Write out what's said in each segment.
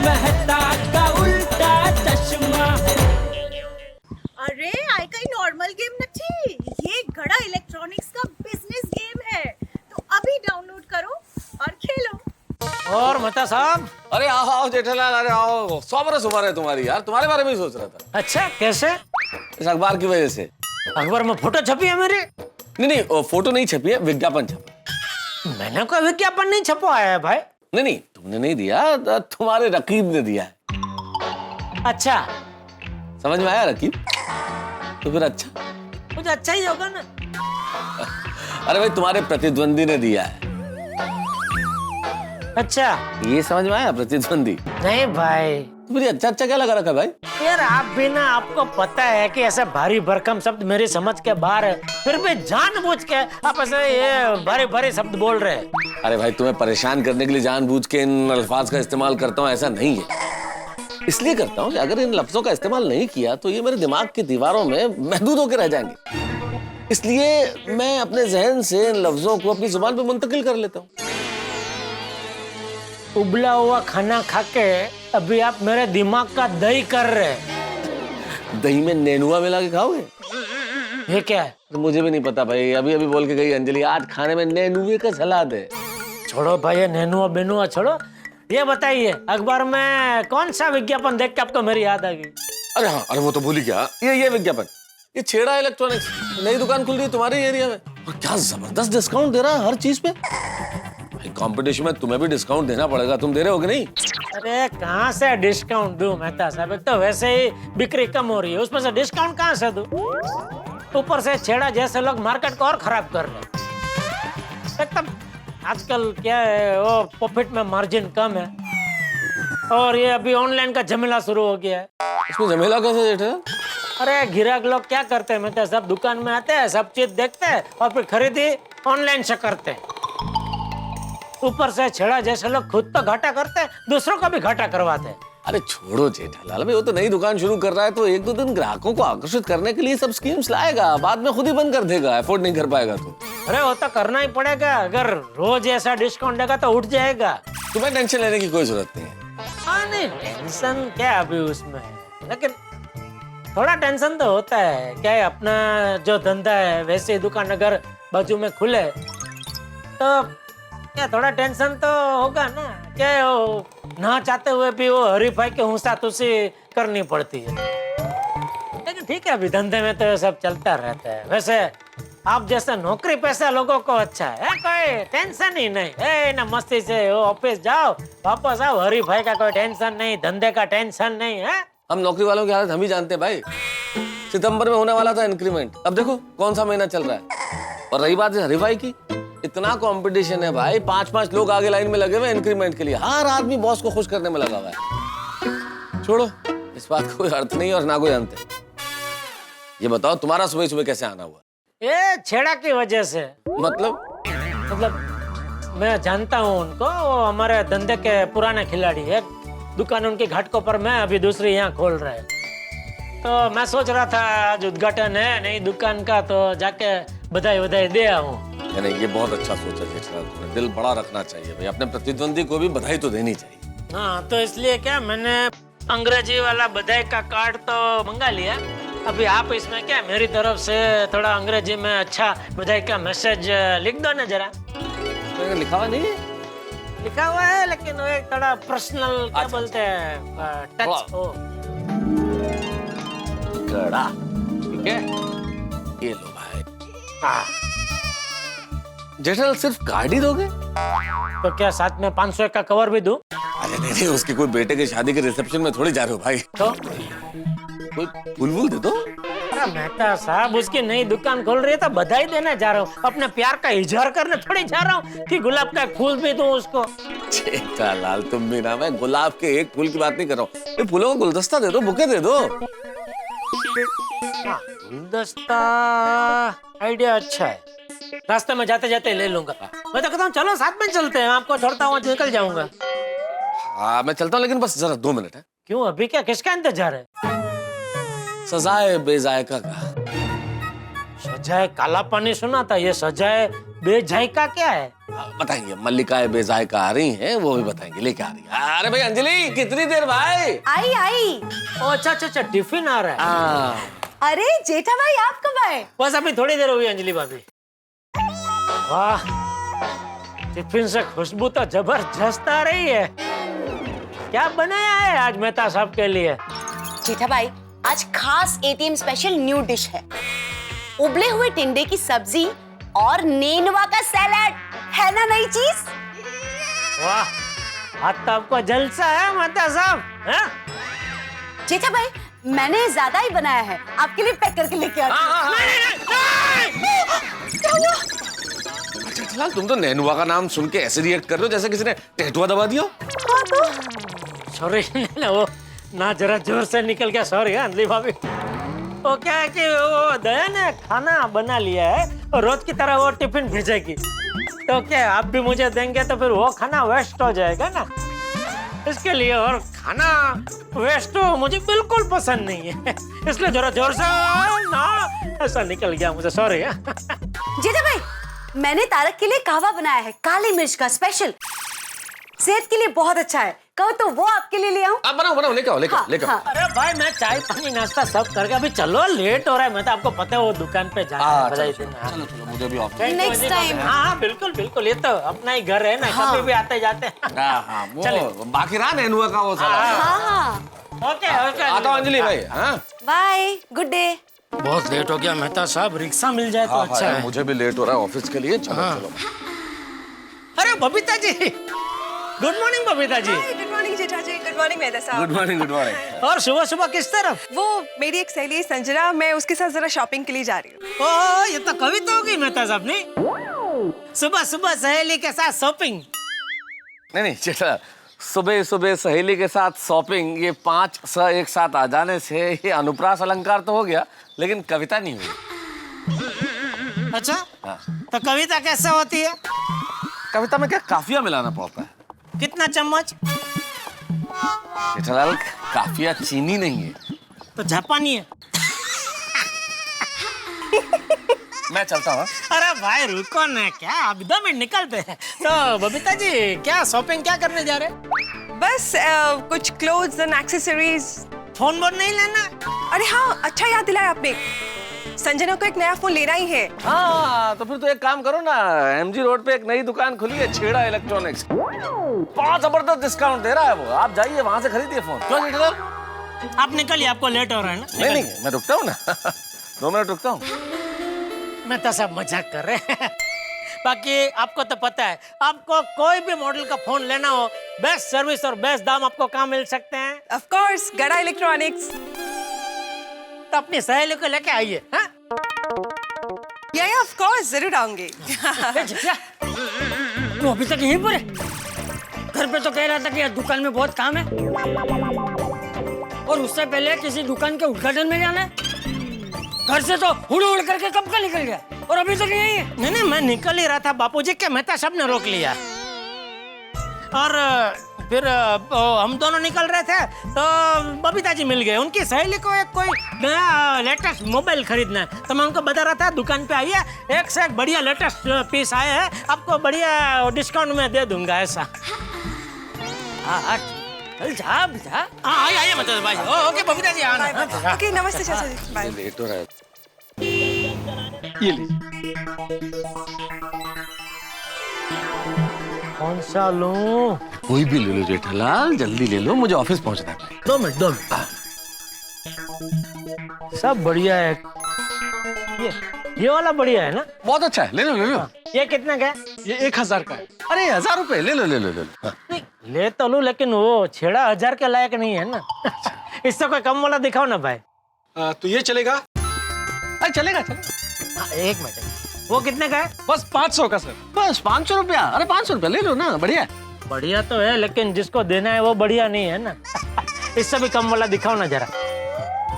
मेहता का उल्टा चश्मा। अरे આ કઈ નોર્મલ ગેમ નથી, ये गड़ा इलेक्ट्रॉनिक्स का बिजनेस गेम है, तो अभी डाउनलोड करो और खेलो। और मेहता साहब। अरे आओ आओ जेठालाल, अरे आओ। 100 बरस उम्र है तुम्हारी यार, तुम्हारे बारे में ही सोच रहा था। अच्छा, कैसे? इस अखबार की वजह से। अखबार में फोटो छपी है मेरी? नहीं, वो फोटो नहीं छपी है, विज्ञापन छपा। मैंने कोई विज्ञापन नहीं छपवाया है भाई। नहीं, तुमने नहीं दिया, तुम्हारे रकीब ने दिया है। अच्छा, समझ में आया रकीब? तो फिर अच्छा, कुछ अच्छा ही होगा ना। अरे भाई तुम्हारे प्रतिद्वंदी ने दिया है। अच्छा, ये समझ में आया, प्रतिद्वंदी। नहीं भाई। तो फिर अच्छा अच्छा क्या लगा रखा भाई? यार आप भी ना, आपको पता है कि ऐसा भारी भरकम शब्द मेरी समझ के बाहर है, फिर भी जानबूझ के आप ऐसे ये भारी भारी शब्द बोल रहे हैं। अरे भाई तुम्हें परेशान करने के लिए जानबूझ के इन अल्फाज का इस्तेमाल करता हूँ, ऐसा नहीं है। इसलिए करता हूँ कि अगर इन लफ्जों का इस्तेमाल नहीं किया तो ये मेरे दिमाग की दीवारों में महदूद होकर रह जाएंगे। इसलिए मैं अपने जहन से इन लफ्जों को अपनी जुबान पे मुंतकिल कर लेता हूँ। उबला हुआ खाना खा के अभी आप मेरे दिमाग का दही कर रहे हैं। दही में नेनुआ मिला के खाओगे? ये क्या है? तो मुझे भी नहीं पता भाई, अभी अभी बोल के गई अंजलि आज खाने में नेनुए का सलाद है। छोड़ो भाई, ये नेनुआ बेनुआ छोड़ो। ये बताइए, अखबार में कौन सा विज्ञापन देख के आपको मेरी याद आ गई? अरे हाँ, अरे वो तो भूल ही गया। ये विज्ञापन, ये छेड़ा इलेक्ट्रॉनिक्स नई दुकान खुल रही है तुम्हारे एरिया में, और क्या जबरदस्त डिस्काउंट दे रहा है हर चीज पे। कंपटीशन में तुम्हें भी डिस्काउंट देना पड़ेगा, तुम दे रहे हो कि नहीं? अरे कहाँ से डिस्काउंट दूं मेहता साहब, एक तो वैसे ही बिक्री कम हो रही है, उसमें से डिस्काउंट कहाँ से दूं? ऊपर से छेड़ा जैसे लोग मार्केट को और खराब कर रहे हैं। एकदम आजकल क्या है, वो प्रॉफिट में मार्जिन कम है, और ये अभी ऑनलाइन का झमेला शुरू हो गया है। इसमें झमेला कैसे जेठा? अरे ग्राहक लोग क्या करते हैं मेहता साहब, दुकान में आते हैं, सब चीज देखते हैं और फिर खरीदी ऑनलाइन से करते हैं। ऊपर से छेड़ा जैसे लोग खुद तो घाटा करते हैं, दूसरों का भी घाटा करवाते हैं। अरे छोड़ो जेठालाल भाई, वो तो नई दुकान शुरू कर रहा है तो एक दो दिन ग्राहकों को आकर्षित करने के लिए सब स्कीम्स लाएगा, बाद में खुद ही बंद कर देगा, अफोर्ड नहीं कर पाएगा तो। अरे वो तो करना ही पड़ेगा, अगर रोज ऐसा डिस्काउंट देगा तो उठ जाएगा। तुम्हें टेंशन लेने की कोई जरूरत नहीं है। हाँ नहीं, टेंशन क्या अभी उसमें, लेकिन थोड़ा टेंशन तो होता है। क्या है, अपना जो धंधा है वैसे दुकान अगर बाजू में खुले तो क्या थोड़ा टेंशन तो होगा ना। क्या है, वो ना चाहते हुए भी वो हरीफाई के हुसा तुसी करनी पड़ती है। लेकिन ठीक है, अभी धंधे में तो सब चलता रहता है। वैसे आप जैसे नौकरी पैसा लोगों को अच्छा है, कोई टेंशन ही नहीं है ना, मस्ती से वो ऑफिस जाओ वापस आओ, हरीफाई का कोई टेंशन नहीं, धंधे का टेंशन नहीं है। हम नौकरी वालों की हालत हम ही जानते हैं भाई। सितंबर में होने वाला था इंक्रीमेंट, अब देखो कौन सा महीना चल रहा है। और रही बात हरीफाई की, इतना कंपटीशन है भाई, 5-5 लोग आगे लाइन में लगे हुए इंक्रीमेंट के लिए, हर आदमी बॉस को खुश करने में लगा हुआ है। छोड़ो, इस बात का कोई अर्थ नहीं और ना कोई अंत है। ये बताओ तुम्हारा सुबह सुबह कैसे आना हुआ? ये छेड़ा की वजह से। मतलब मैं जानता हूँ उनको, वो हमारे धंधे के पुराने खिलाड़ी है। दुकान उनकी घाटकों पर, मैं अभी दूसरी यहाँ खोल रहे हैं, तो मैं सोच रहा था आज उद्घाटन है नई दुकान का, तो जाके बधाई दे आऊँ। नहीं, ये बहुत अच्छा सोचा जेठालाल तुमने, दिल बड़ा रखना चाहिए भाई, अपने प्रतिद्वंदी को भी बधाई तो देनी चाहिए। हाँ, तो इसलिए क्या मैंने अंग्रेजी वाला बधाई का कार्ड तो मंगा लिया। अभी आप इसमें क्या मेरी तरफ से थोड़ा अंग्रेजी में अच्छा बधाई का मैसेज लिख दो ना जरा। तो लिखा हुआ नहीं है? लिखा हुआ है, लेकिन वो एक थोड़ा पर्सनल क्या बोलते हैं, टच हो। गड़ा, ठीक है, ये लो भाई। हाँ। जेठालाल सिर्फ कार्ड ही दोगे? तो क्या साथ में 500 का कवर भी दूं? अरे नहीं, उसकी कोई बेटे की शादी के रिसेप्शन में थोड़ी जा रहे हो भाई। तो कोई फूल दे दो। अरे मेहता साहब, उसकी नई दुकान खोल रही है तो बधाई देने जा रहा हूँ, अपने प्यार का इजहार करने थोड़ी जा रहा हूँ कि गुलाब का फूल भी दूं उसको। जेठालाल तुम भी ना, मैं गुलाब के एक फूल की बात नहीं कर रहा हूँ, ये फूलों का गुलदस्ता दे दो, बुके दे दो। गुलदस्ता आइडिया अच्छा है, रास्ते में जाते जाते ले लूंगा। मैं तो कहता हूँ चलो साथ में चलते हैं, आपको छोड़ता हूँ, निकल जाऊंगा। हाँ मैं चलता हूँ, लेकिन बस जरा 2 मिनट है। क्यों, अभी क्या, किसका इंतजार है? सजाए बेजायका का। सजाए काला पानी सुना था, ये सजाए बेजायका क्या है? बताएंगे, मल्लिकाएं बेजायका आ रही हैं, वो भी बताएंगे, लेके आ रही है। अरे भाई अंजलि, कितनी देर भाई? आई। ओ अच्छा, टिफिन आ रहा है। हाँ। अरे जेठा भाई आप कब आए? बस अभी थोड़ी देर हुई अंजलि भाभी। वाह, टिफिन से खुशबू तो जबरदस्त आ रही है। क्या बनाया है आज मेहता साहब के लिए? जेठा भाई, आज खास एटीएम स्पेशल न्यू डिश है, उबले हुए टिंडे की सब्जी और नेनुआ का सैलेड। है ना नई चीज? वाह, आज तो आपको जलसा है मेहता साहब, हैं? जेठा भाई, मैंने ज्यादा ही बनाया है, आपके लिए पैक करके लेके आती हूँ। अच्छा फिलहाल तुम तो नेनुआ का नाम सुन के ऐसे रिएक्ट कर रहे हो जैसे किसी ने टेटुआ दबा दिया। सॉरी ना, वो ना जरा जोर से निकल गया, सॉरी अंजलि भाभी। वो क्या है कि वो दया ने खाना बना लिया है और रोज की तरह वो टिफिन भेजेगी, तो क्या आप भी मुझे देंगे तो फिर वो खाना वेस्ट हो जाएगा ना, इसके लिए। और खाना वेस्ट हो मुझे बिल्कुल पसंद नहीं है, इसलिए जरा जोर से ना ऐसा निकल गया मुझे, सॉरी। जेठा भाई, मैंने तारक के लिए कहवा बनाया है, काली मिर्च का स्पेशल, सेहत के लिए बहुत अच्छा है। कहो तो वो आपके लिए ले आऊं? आप बनाओ, लेके आओ। अरे भाई, मैं चाय पानी नाश्ता सब करके अभी चलो, लेट हो रहा है। मैं तो आपको पता है वो दुकान पे जाना है, बधाई देना। चलो मुझे भी ऑफ। Next time. हाँ बिल्कुल, ये तो अपना ही घर है ना, कभी भी आते जाते हैं। हाँ, चलिए। वो बाकी रहा नेनुआ का वो साला। हाँ, ओके आता हूं अंजलि भाई। हाँ, बाय, गुड डे। बहुत लेट हो गया मेहता साहब, रिक्शा मिल जाए तो अच्छा है। मुझे भी लेट हो रहा है ऑफिस के लिए। चलो। अरे Babita ji, good morning Babita ji. Good morning जेठा जी। गुड मॉर्निंग मेहता साहब। Good morning. और सुबह सुबह किस तरफ? वो मेरी एक सहेली है संजना, मैं उसके साथ जरा शॉपिंग के लिए जा रही हूँ। ओह, ये तो कविता होगी मेहता साहब ने। सुबह सुबह सहेली के साथ शॉपिंग। नहीं चेटा, सुबह सहेली के साथ शॉपिंग, ये 5 स एक साथ आ जाने से ये अनुप्रास अलंकार तो हो गया, लेकिन कविता नहीं हुई। अच्छा, हाँ। तो कविता कैसे होती है? कविता में क्या काफिया मिलाना पड़ता है। कितना चम्मच? जेठालाल, काफिया चीनी नहीं है। तो जापानी है। मैं चलता हूँ। अरे भाई रुको ना, क्या अभी 2 मिनट निकलते हैं। तो बबीता जी, क्या शॉपिंग क्या करने जा रहे हैं? बस कुछ clothes and accessories. Phone bone नहीं लेना? अरे हाँ, अच्छा याद दिलाया आपने, संजना को एक नया फोन लेना ही है। हाँ, तो फिर तो एक काम करो ना, एमजी रोड पे एक नई दुकान खुली है, छेड़ा इलेक्ट्रॉनिक्स। बहुत जबरदस्त डिस्काउंट दे रहा है वो, आप जाइए वहां से खरीदिए फोन। क्यों जेठालाल? आप निकलिए, आपको लेट हो रहा है ना। नहीं, मैं रुकता हूँ ना। 2 मिनट रुकता हूँ। मैं तो सब मजाक कर रहे हैं। बाकी आपको तो पता है, आपको कोई भी मॉडल का फोन लेना हो, बेस्ट सर्विस और बेस्ट दाम आपको कहाँ मिल सकते हैं? ऑफ कोर्स, गड़ा इलेक्ट्रॉनिक्स। तो अपनी सहेली को लेके आइए। हाँ? या ऑफ कोर्स, जरूर आऊंगी। तू अभी तक यहीं पर है? घर पे तो कह रहा था कि दुकान में बहुत काम है, और उससे पहले किसी दुकान के उद्घाटन में जाना है। घर से तो हुड़ करके कब का निकल गया, और अभी तक यहीं है? नहीं, मैं निकल ही रहा था, बापूजी के मेहता साहब ने रोक लिया। और फिर हम दोनों निकल रहे थे तो बबीता जी मिल गए। उनकी सहेली को एक कोई नया लेटेस्ट मोबाइल खरीदना है, तो मैं उनको बता रहा था दुकान पे आइए, एक से एक बढ़िया लेटेस्ट पीस आए हैं, आपको बढ़िया डिस्काउंट में दे दूंगा ऐसा। हाँ, चल जा बेटा। हाँ आइए मतलब भाई। ओके बबीता जी, आना। ओके, नमस्ते चाचा जी। बाय। लेट हो रहा है। ये ली। कौन सा लूं? कोई भी ले लो जेठालाल, जल्दी ले लो, मुझे ऑफिस पहुंचना है। 2 मिनट। सब बढ़िया है। ये वाला बढ़िया है ना? बहुत अच्छा है, ले लो। ये कितना का है? ये 1000 का है। अरे 1000 रुपए, ले लो। हाँ। नहीं, ले तो लूं, लेकिन वो छेड़ा 1000 के लायक नहीं है ना। इससे कोई कम वाला दिखाओ ना भाई। तो ये चलेगा? अरे चलेगा। एक मिनट, वो कितने का है? बस 500 का सर। बस 500 रुपया? अरे 500 रुपया ले लो ना, बढ़िया। बढ़िया तो है, लेकिन जिसको देना है वो बढ़िया नहीं है ना। इससे भी कम वाला दिखाओ ना जरा।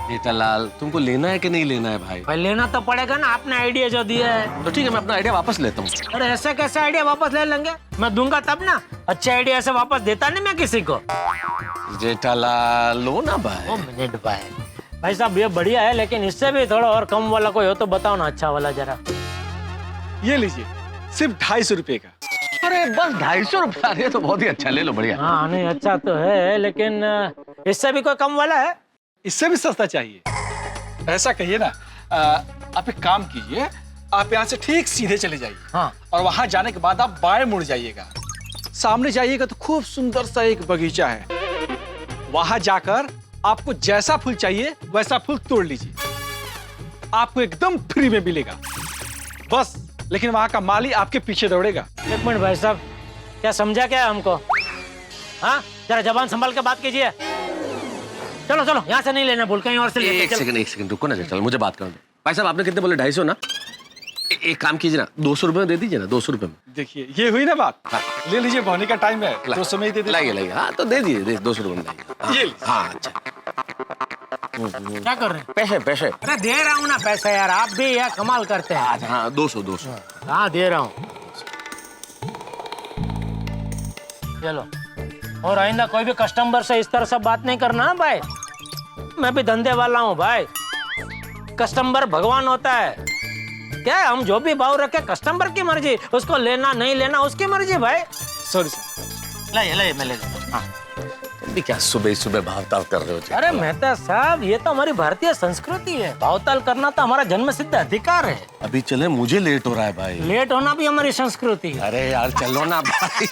जेठालाल, तुमको लेना है कि नहीं लेना है भाई? भाई लेना तो पड़ेगा ना, आपने आइडिया जो दिया है। तो ठीक है, मैं अपना आइडिया वापस लेता हूँ। अरे ऐसे कैसे आइडिया वापस ले लेंगे? मैं दूंगा तब ना। अच्छे आइडिया ऐसे वापस देता नहीं मैं किसी को। जेठालाल, लो ना भाई। 1 मिनट भाई। भाई साहब ये बढ़िया है, लेकिन इससे भी थोड़ा और कम वाला कोई हो तो बताओ ना, अच्छा वाला जरा। ये लीजिए, सिर्फ 250 रुपए का। अरे बस 250 रुपया, अरे तो बहुत ही अच्छा, ले लो, बढ़िया। हाँ नहीं अच्छा तो है, लेकिन इससे भी कोई कम वाला है? इससे भी सस्ता चाहिए? ऐसा कहिए ना, आप एक काम कीजिए, आप यहाँ से ठीक सीधे चले जाइए। हाँ। और वहां जाने के बाद आप बाएं मुड़ जाइएगा। सामने जाइएगा तो खूब सुंदर सा एक बगीचा है। वहां जाकर आपको जैसा फूल चाहिए वैसा फूल तोड़ लीजिए, आपको एकदम फ्री में मिलेगा। बस, लेकिन वहां का माली आपके पीछे दौड़ेगा। एक मिनट भाई साहब, क्या समझा क्या है हमको? हाँ जरा जबान संभाल के बात कीजिए। चलो चलो, यहाँ से नहीं लेना, भूल कहीं और से लेते। एक सेकंड रुको ना, चलो मुझे बात करने दो। भाई साहब आपने कितने बोले? 250 ना? एक काम कीजिए ना, 200 रुपए में दे दीजिए ना, 200 रुपए में। देखिए ये हुई ना बात। हाँ। ले लीजिए, बहनी का टाइम है, 200 में ही दे दीजिए। लाइए, हाँ तो दे दीजिए, 200 रुपए में लाइए। ये हाँ अच्छा। क्या कर रहे हैं? पैसे। अरे दे रहा हूँ ना पैसे यार, आप भी यार कमाल करते हैं। अच्छा हाँ, 200। हाँ दे रहा हूँ। चलो, और आइंदा कोई भी कस्टमर से इस तरह से बात नहीं करना भाई। मैं भी धंधे वाला हूँ भाई, कस्टमर भगवान होता है। क्या है, हम जो भी भाव रखे कस्टमर की मर्जी, उसको लेना नहीं लेना उसकी मर्जी भाई। Sorry sir. लाइए मैं ले लेता हूँ। अभी क्या सुबह भाव-ताव कर रहे हो? अरे मेहता साहब, ये तो हमारी भारतीय संस्कृति है, भावताल करना तो हमारा जन्मसिद्ध अधिकार है। अभी चले, मुझे लेट हो रहा है भाई। लेट होना भी हमारी संस्कृति है। अरे यार चलो ना भाई।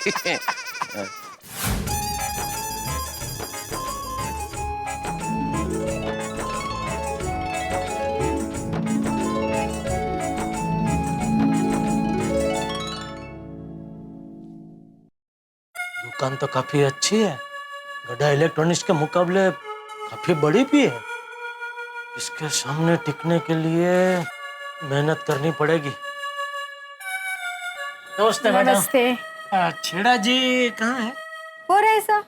दुकान तो काफी अच्छी है, गड्ढा इलेक्ट्रॉनिक्स के मुकाबले काफी बड़ी भी है। इसके सामने टिकने के लिए मेहनत करनी पड़ेगी। नमस्ते मैडम। नमस्ते। छेड़ा जी कहाँ है? हो रहा है ऐसा?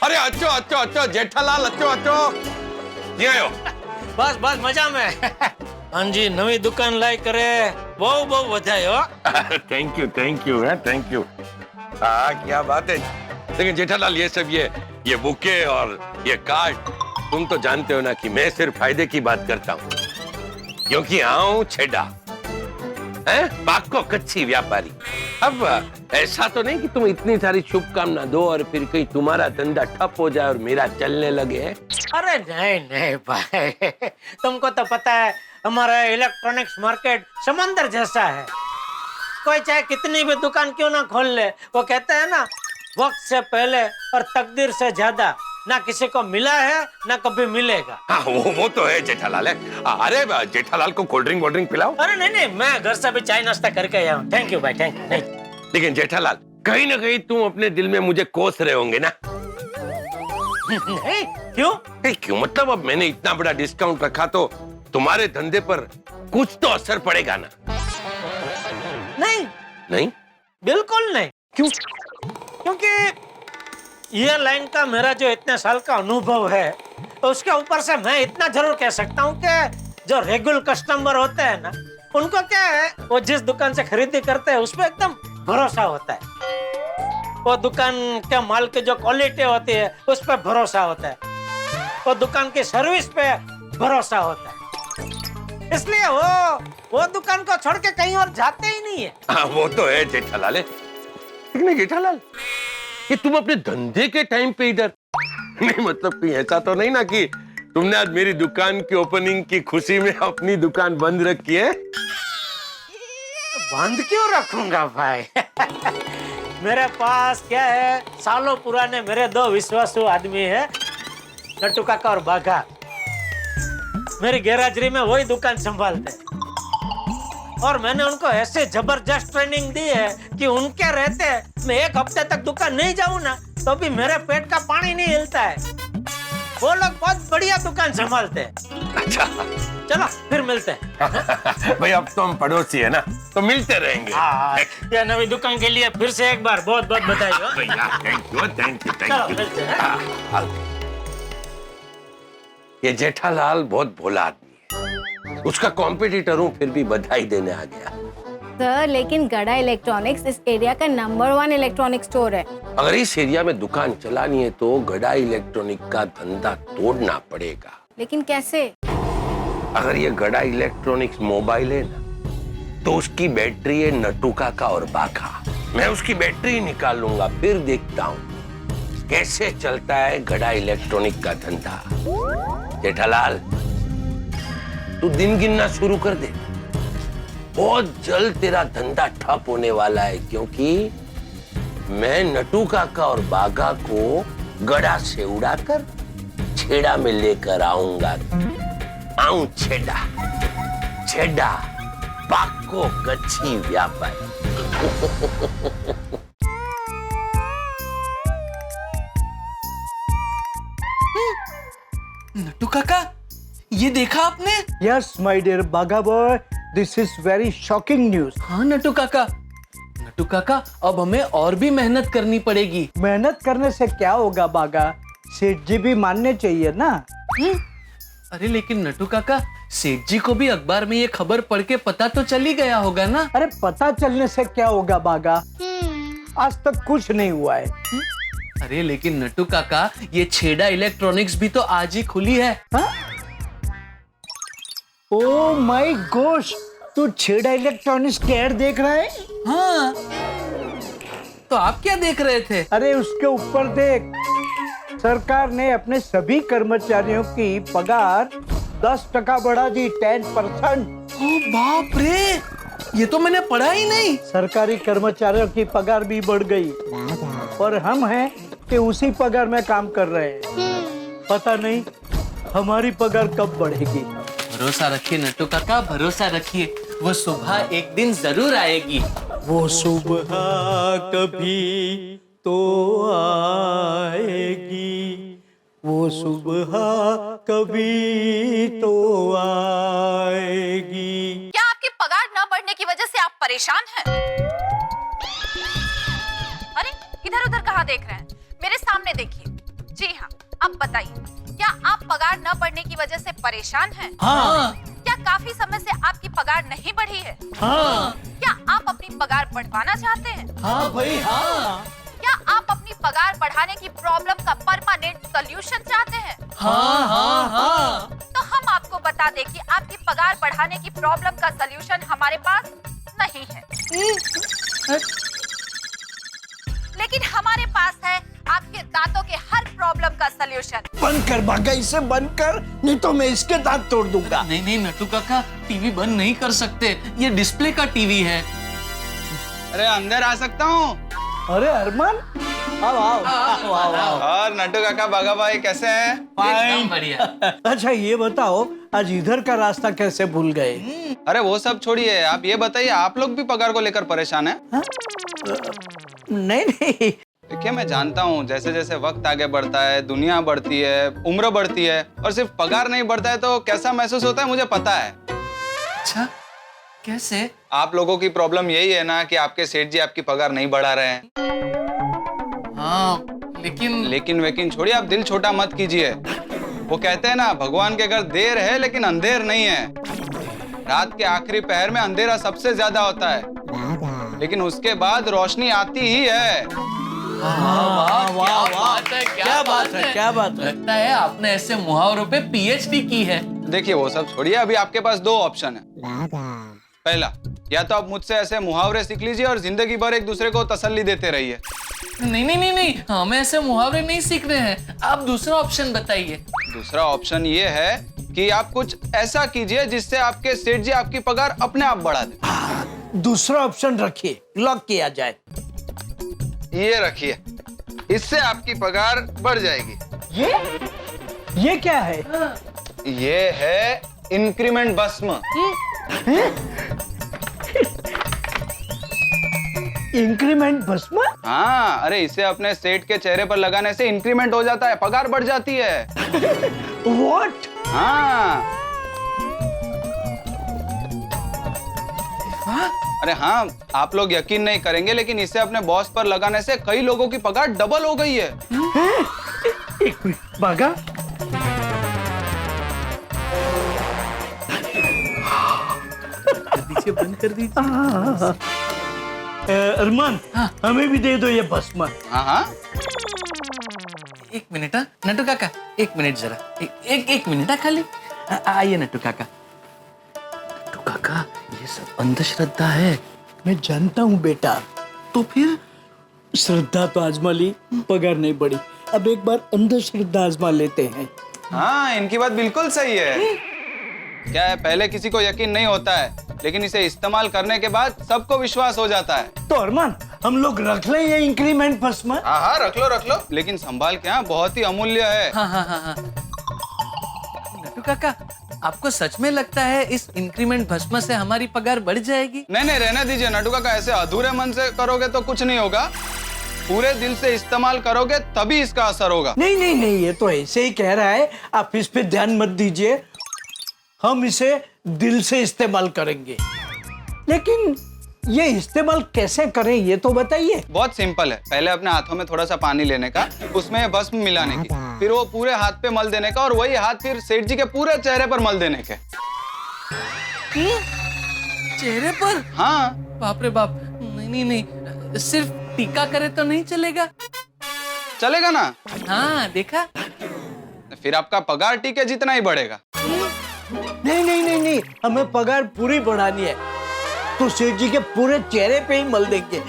अरे अच्छो जेठालाल, अच्छो ये आयो। बस मजा में। हाँ जी, नवी दुकान लाई करे, बहुत बधाई हो। Thank you. हाँ क्या बात है। लेकिन जेठालाल, ये सब ये बुके और ये कार्ड, तुम तो जानते हो ना कि मैं सिर्फ फायदे की बात करता हूँ, क्योंकि आऊं छेड़ा है, पाको कच्ची व्यापारी। अब ऐसा तो नहीं कि तुम इतनी सारी शुभकामना दो और फिर कहीं तुम्हारा धंधा ठप हो जाए और मेरा चलने लगे। अरे नहीं भाई, तुमको तो पता है हमारा इलेक्ट्रॉनिक्स मार्केट समंदर जैसा है। कोई चाहे कितनी भी दुकान क्यों ना खोल ले, वो कहते हैं ना, वक्त से पहले और तकदीर से ज्यादा ना किसी को मिला है ना कभी मिलेगा। हाँ वो तो है जेठालाल है। अरे जेठालाल को कोल्ड ड्रिंक पिलाओ। अरे नहीं, मैं घर से भी चाय नाश्ता करके आया हूँ। थैंक यू भाई, थैंक यू। लेकिन जेठालाल, कहीं ना कहीं तुम अपने दिल में मुझे कोस रहे होंगे ना? नहीं, क्यों मतलब अब मैंने इतना बड़ा डिस्काउंट रखा तो तुम्हारे धंधे पर कुछ तो असर पड़ेगा ना? नहीं, बिल्कुल नहीं। क्यों? क्योंकि ये लाइन का मेरा जो इतने साल का अनुभव है, तो उसके ऊपर से मैं इतना जरूर कह सकता हूँ कि जो रेगुलर कस्टमर होते हैं ना, उनको क्या है, वो जिस दुकान से खरीदी करते हैं उस पर एकदम भरोसा होता है। वो दुकान के माल की जो क्वालिटी होती है उस पर भरोसा होता है, वो दुकान की सर्विस पे भरोसा होता है। इसलिए वो दुकान को छोड़ के कहीं और जाते ही नहीं है। हाँ वो तो है जेठालाल है। लेकिन जेठालाल, ये तुम अपने धंधे के टाइम पे इधर नहीं, मतलब कहीं ऐसा तो नहीं ना कि तुमने आज मेरी दुकान की ओपनिंग की खुशी में अपनी दुकान बंद रखी है? बंद क्यों रखूंगा भाई? मेरे पास क्या है, सालों पुराने मेरे दो विश्वासु आदमी है, नट्टू काका और बाघा। मेरी गैराजरी में वही दुकान संभालते हैं और मैंने उनको ऐसे जबरदस्त ट्रेनिंग दी है कि उनके रहते मैं एक हफ्ते तक दुकान नहीं जाऊं ना तो भी मेरे पेट का पानी नहीं हिलता है। वो लोग बहुत बढ़िया दुकान संभालते हैं। अच्छा चलो फिर मिलते हैं। भाई अब तो हम पड़ोसी है ना, तो मिलते रहेंगे। ये नवी दुकान के लिए फिर से एक बार बहुत बहुत बधाई हो। Thank you. चलो मिलते हैं। ये जेठालाल बहुत भोला आदमी है, उसका कॉम्पिटिटर हूँ फिर भी बधाई देने आ गया। सर लेकिन गड़ा इलेक्ट्रॉनिक्स इस एरिया का नंबर 1 इलेक्ट्रॉनिक स्टोर है। अगर इस एरिया में दुकान चलानी है तो गड़ा इलेक्ट्रॉनिक का धंधा तोड़ना पड़ेगा। लेकिन कैसे? अगर ये गड़ा इलेक्ट्रॉनिक्स मोबाइल है ना, तो उसकी बैटरी है नटू काका और बाघा। मैं उसकी बैटरी निकाल लूंगा, फिर देखता हूँ कैसे चलता है गड़ा इलेक्ट्रॉनिक का धंधा। जेठालाल, तू दिन गिनना शुरू कर दे। बहुत जल्द तेरा धंधा ठप होने वाला है, क्योंकि मैं नटू काका और बाघा को गड़ा से उड़ाकर छेड़ा में लेकर आऊंगा। आऊं छेड़ा, छेड़ा पाको गच्छी व्यापारी। नट्टू काका, ये देखा आपने? Yes my dear Bagha boy, this is very shocking news. हाँ नट्टू काका, नट्टू काका अब हमें और भी मेहनत करनी पड़ेगी। मेहनत करने से क्या होगा बाघा, सेठ जी भी मानने चाहिए ना। अरे लेकिन नट्टू काका, सेठ जी को भी अखबार में ये खबर पढ़ के पता तो चल ही गया होगा ना। अरे पता चलने से क्या होगा बाघा, आज तक कुछ नहीं हुआ है। अरे लेकिन नट्टू काका, ये छेड़ा इलेक्ट्रॉनिक्स भी तो आज ही खुली है। ओ माय गॉश, तू छेड़ा इलेक्ट्रॉनिक्स की ऐड देख रहा है? हाँ, तो आप क्या देख रहे थे? अरे उसके ऊपर देख, सरकार ने अपने सभी कर्मचारियों की पगार 10% बढ़ा दी, 10%। ओ बाप रे, ये तो मैंने पढ़ा ही नहीं। सरकारी कर्मचारियों की पगार भी बढ़ गई और हम हैं कि उसी पगार में काम कर रहे हैं। पता नहीं हमारी पगार कब बढ़ेगी। भरोसा रखिए नट्टू काका, भरोसा रखिए, वो सुबह एक दिन जरूर आएगी। वो सुबह कभी तो आएगी, वो सुबह कभी तो आएगी। क्या आपकी पगार न बढ़ने की वजह से आप परेशान हैं? अरे इधर उधर कहाँ देख रहे हैं? मेरे सामने देखिए। जी हाँ, अब बताइए, क्या आप पगार न बढ़ने की वजह से परेशान हैं? हाँ। क्या काफी समय से आपकी पगार नहीं बढ़ी है? हाँ। क्या आप अपनी पगार बढ़वाना चाहते हैं? हाँ भाई हाँ। क्या आप अपनी पगार बढ़ाने की प्रॉब्लम का परमानेंट सॉल्यूशन चाहते हैं? हाँ हाँ हाँ। तो हम आपको बता दें कि आपकी पगार बढ़ाने की प्रॉब्लम का सॉल्यूशन हमारे पास नहीं है, लेकिन हमारे पास है आपके दांतों के हर प्रॉब्लम का सॉल्यूशन। बंद कर बाघा, इसे बंद कर, नहीं तो मैं इसके दांत तोड़ दूंगा। नहीं नहीं नट्टू काका, टीवी बंद नहीं कर सकते, ये डिस्प्ले का टीवी है। अरे अंदर आ सकता हूँ? अरे अरमान, आओ आओ आओ आओ आओ। और नट्टू काका, बाघा भाई कैसे हैं? एकदम बढ़िया। अच्छा ये बताओ, आज इधर का रास्ता कैसे भूल गए? अरे वो सब छोड़िए, आप ये बताइए, आप लोग भी पगार को लेकर परेशान हैं? नहीं नहीं। देखिए मैं जानता हूँ, जैसे जैसे वक्त आगे बढ़ता है, दुनिया बढ़ती है, उम्र बढ़ती है, और सिर्फ पगार नहीं बढ़ता है तो कैसा महसूस होता है मुझे पता है। अच्छा, कैसे? आप लोगों की प्रॉब्लम यही है ना कि आपके सेठ जी आपकी पगार नहीं बढ़ा रहे हैं। हाँ, लेकिन वेकिन छोड़िए, आप दिल छोटा मत कीजिए। वो कहते हैं ना, भगवान के घर देर है लेकिन अंधेर नहीं है। रात के आखिरी पहर में अंधेरा सबसे ज्यादा होता है, लेकिन उसके बाद रोशनी आती ही है। क्या बात है। लगता है आपने ऐसे मुहावरों पे पीएचडी की है। देखिए वो सब छोड़िए, अभी आपके पास दो ऑप्शन है। पहला, या तो आप मुझसे ऐसे मुहावरे सीख लीजिए और जिंदगी भर एक दूसरे को तसल्ली देते रहिए। नहीं, हमें ऐसे मुहावरे नहीं सीखने हैं। आप दूसरा ऑप्शन बताइए। दूसरा ऑप्शन ये है कि आप कुछ ऐसा कीजिए जिससे आपके सेठ जी आपकी पगार अपने आप बढ़ा दे। दूसरा ऑप्शन रखिए, लॉक किया जाए। ये रखिए, इससे आपकी पगार बढ़ जाएगी। ये क्या है? ये है इंक्रीमेंट भस्म। इंक्रीमेंट भस्म? हाँ, अरे इसे अपने सेठ के चेहरे पर लगाने से इंक्रीमेंट हो जाता है, पगार बढ़ जाती है। What? हाँ। अरे हाँ, आप लोग यकीन नहीं करेंगे, लेकिन इसे अपने बॉस पर लगाने से कई लोगों की पगार डबल हो गई है। एक मिनट बाघा, आंखें बंद कर दीजिए। अरमान, हमें भी दे दो ये भस्म। हाँ हाँ, एक मिनट। हाँ नटू काका, एक मिनट जरा, एक मिनट खाली। आइए नटू काका। नटू काका, ये सब अंधश्रद्धा है। मैं जानता हूँ बेटा। तो फिर श्रद्धा तो आजमा ली, पगार नहीं बढ़ी। अब एक बार अंधश्रद्धा आजमा लेते हैं। हाँ, इनकी बात बिल्कुल सही है। क्या है, पहले किसी को यकीन नहीं होता है, लेकिन इसे इस्तेमाल करने के बाद सबको विश्वास हो जाता है। तो अरमान, हम लोग रख लें ये इंक्रीमेंट भस्म? हाँ हाँ, रख लो, लेकिन संभाल के। हाँ, बहुत ही अमूल्य है। हाँ। नटू काका, आपको सच में लगता है इस इंक्रीमेंट भस्म से हमारी पगार बढ़ जाएगी? नहीं, रहने दीजिए नटू काका। ऐसे अधूरे मन से करोगे तो कुछ नहीं होगा। पूरे दिल से इस्तेमाल करोगे तभी इसका असर होगा। नहीं, ये तो ऐसे ही कह रहा है। आप इस पे ध्यान मत दीजिए। हम इसे दिल से इस्तेमाल करेंगे, लेकिन ये इस्तेमाल कैसे करें ये तो बताइए। बहुत सिंपल है। पहले अपने हाथों में थोड़ा सा पानी लेने का, उसमें भस्म मिलाने की, फिर वो पूरे हाथ पे मल देने का, और वही हाथ फिर सेठ जी के पूरे चेहरे पर मल देने के। चेहरे पर? हाँ। बाप रे बाप। नहीं, सिर्फ टीका करे तो नहीं चलेगा? चलेगा ना? हाँ, देखा। फिर आपका पगार टीके जितना ही बढ़ेगा। नहीं, हमें पगार पूरी बढ़ानी है, तो सेठ जी के पूरे चेहरे पे ही मल देंगे।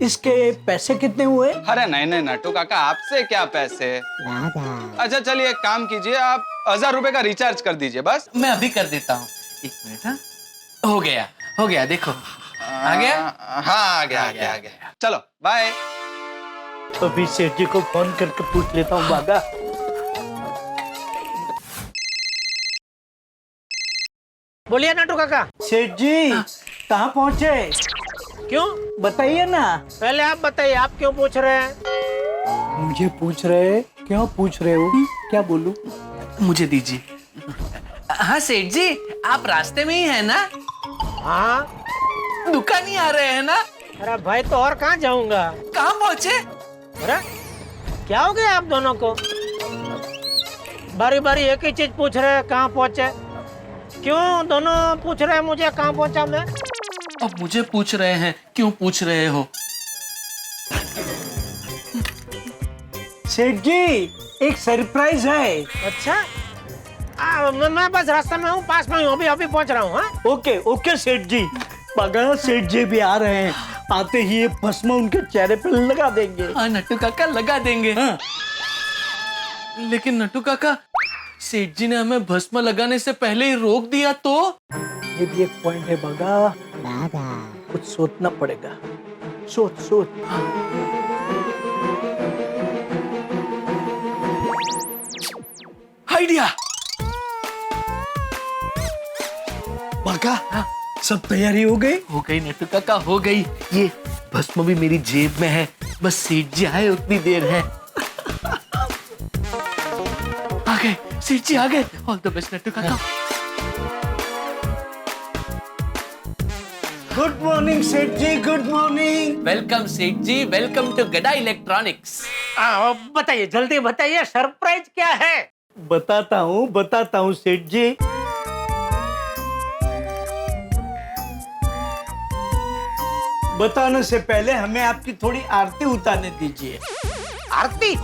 इसके पैसे कितने हुए? अरे नहीं नटू काका, आपसे क्या पैसे। अच्छा चलिए, एक काम कीजिए, आप 1000 रुपए का रिचार्ज कर दीजिए बस। मैं अभी कर देता हूँ। एक मिनट। हाँ, हो गया, देखो आ गया। हाँ, आ गया। चलो बाय। तो फिर सेठ जी को फोन करके पूछ लेता हूँ बागा। बोलिए नटू काका। सेठ जी कहाँ पहुँचे? क्यों बताइए ना। पहले आप बताइए, आप क्यों पूछ रहे हैं? मुझे पूछ रहे हैं? क्यों पूछ रहे हो? क्या बोलूं? मुझे दीजिए। हाँ सेठ जी, आप रास्ते में ही है ना? हाँ। दुकान ही आ रहे हैं ना? अरे भाई, तो और कहाँ जाऊंगा? कहाँ पहुँचे? अरे क्या हो गया आप दोनों को? बारी बारी एक ही चीज पूछ रहे हैं, कहाँ पहुँचे? क्यों दोनों पूछ रहे हैं मुझे कहाँ पहुँचा मैं? अब मुझे पूछ रहे हैं, क्यों पूछ रहे हो? सेठ जी, एक सरप्राइज है। अच्छा, मैं बस रास्ते में हूँ, पास में हूँ, अभी पहुँच रहा हूँ। हाँ? ओके सेठ जी। पगा सेठ जी भी आ रहे हैं, आते ही ये भस्म उनके चेहरे पे लगा देंगे। हाँ नटू काका, लगा देंगे। हाँ। लेकिन नटू काका, सेठ जी ने हमें भस्म लगाने से पहले ही रोक दिया तो? ये भी एक पॉइंट है बगा, कुछ सोचना पड़ेगा। सोच। आइडिया। बगा, सब तैयारी हो गई? हो गई नटू काका, हो गई। ये भस्म भी मेरी जेब में है, बस सेठ जी आए उतनी देर है। आ गए सेठ जी, आ गए। ऑल द बेस्ट नटू काका। गुड मॉर्निंग सेठ जी, गुड मॉर्निंग। वेलकम सेठ जी, वेलकम टू गड़ा इलेक्ट्रॉनिक्स। बताइए, जल्दी बताइए, सरप्राइज क्या है? बताता हूँ सेठ जी। बताने से पहले हमें आपकी थोड़ी आरती उतारने दीजिए। आरती?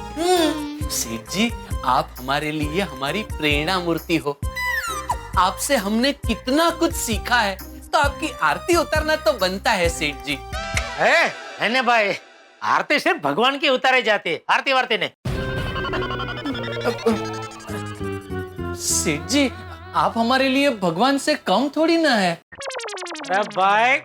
सेठ जी, आप हमारे लिए हमारी प्रेरणा मूर्ति हो। आपसे हमने कितना कुछ सीखा है, तो आपकी आरती उतारना तो बनता है सेठ जी। है भाई, आरती सिर्फ भगवान की उतारी जाती है, आरती वारती नहीं। सेठ जी, आप हमारे लिए भगवान से कम थोड़ी ना है। अरे भाई,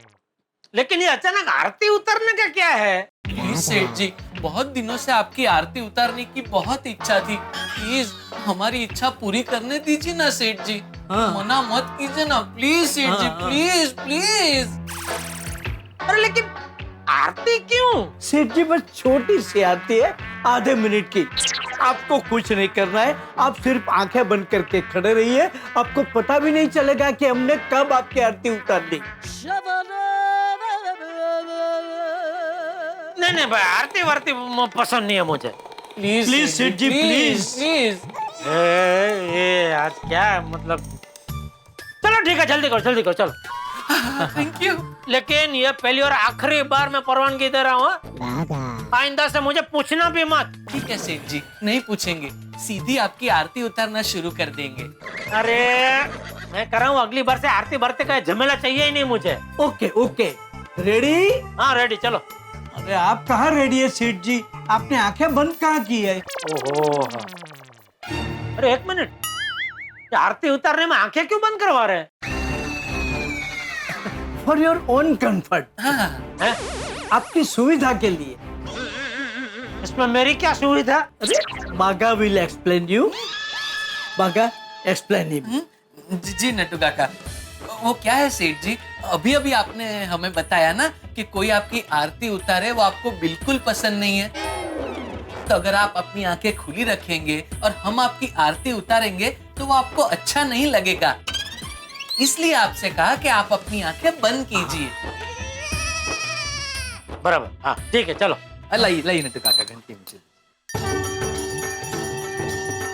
लेकिन ये अचानक आरती उतारने का क्या है? प्लीज सेठ जी, बहुत दिनों से आपकी आरती उतारने की बहुत इच्छा थी। प्लीज हमारी इच्छा पूरी करने दीजिए ना सेठ जी। मना मत कीजिए ना प्लीज सेठ जी, प्लीज। अरे लेकिन आरती क्यों? सेठ जी, बस छोटी सी आरती है, आधे मिनट की। आपको कुछ नहीं करना है, आप सिर्फ आंखें बंद करके खड़े रहिए। आपको पता भी नहीं चलेगा कि हमने कब आपकी आरती उतार दी। नहीं भाई, आरती वारती पसंद नहीं है मुझे। प्लीज सेठ जी, प्लीज। ये आज क्या है मतलब? चलो ठीक है, जल्दी करो चलो। Thank you. लेकिन ये पहली और आखिरी बार मैं परवानगी दे रहा हूँ, आइंदा से मुझे पूछना भी मत। ठीक है सेठ जी, नहीं पूछेंगे, सीधी आपकी आरती उतारना शुरू कर देंगे। अरे मैं कर रहा हूँ, अगली बार से आरती भरते का झमेला चाहिए ही नहीं मुझे। Okay okay, ready? हाँ रेडी, चलो। अरे आप कहाँ रेडी है सेठ जी? आपने आंखें बंद कहाँ की है? ओहो, अरे एक मिनट, आरती उतारने में आंखें क्यों बंद करवा रहे हैं? फॉर योर ओन कंफर्ट, हैं? आपकी सुविधा के लिए। इसमें मेरी क्या सुविधा? बागा विल एक्सप्लेन यू। बागा एक्सप्लेन हिम। जी नट्टू काका, वो क्या है सेठ जी, अभी अभी आपने हमें बताया ना कि कोई आपकी आरती उतारे वो आपको बिल्कुल पसंद नहीं है। तो अगर आप अपनी आंखें खुली रखेंगे और हम आपकी आरती उतारेंगे तो वो आपको अच्छा नहीं लगेगा, इसलिए आपसे कहा कि आप अपनी आंखें बंद कीजिए। बराबर, हाँ ठीक है, चलो। लाई नट्टू काका घंटी मुझे।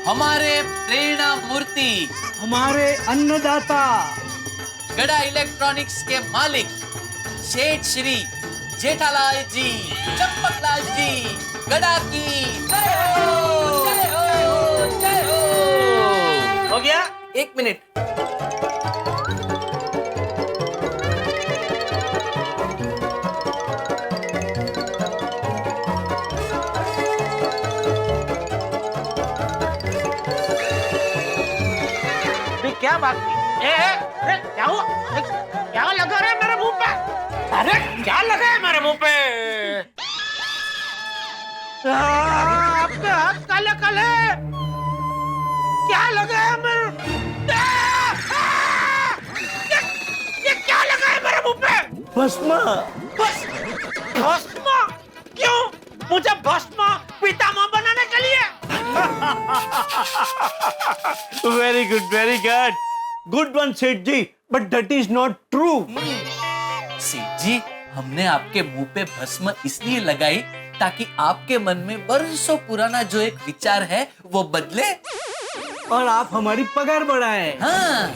हमारे प्रेरणा मूर्ति, हमारे अन्नदाता, गड़ा इलेक्ट्रॉनिक्स के मालिक सेठ श्री जेठालाल जी, चंपकलाल जी, गड़ा की जय हो, जय हो, जय हो। हो गया? एक मिनट, क्या बात? अरे क्या हुआ? क्या लगा रहा है मेरे मुंह पे? अरे क्या लगा है मेरे मुंह पे? आपके हाथ काले काले, क्या लगा है मेरे? ये क्या लगा है मेरे मुंह पे? भस्म। भस्म? क्यों? मुझे भस्म पितामह बनाने के लिए? Very good, very good, good one Seth ji, but that is not true. Seth ji, हमने आपके मुंह पे भस्म इसलिए लगाई ताकि आपके मन में बरसों पुराना जो एक विचार है वो बदले और आप हमारी पगार बढ़ाएं। हाँ।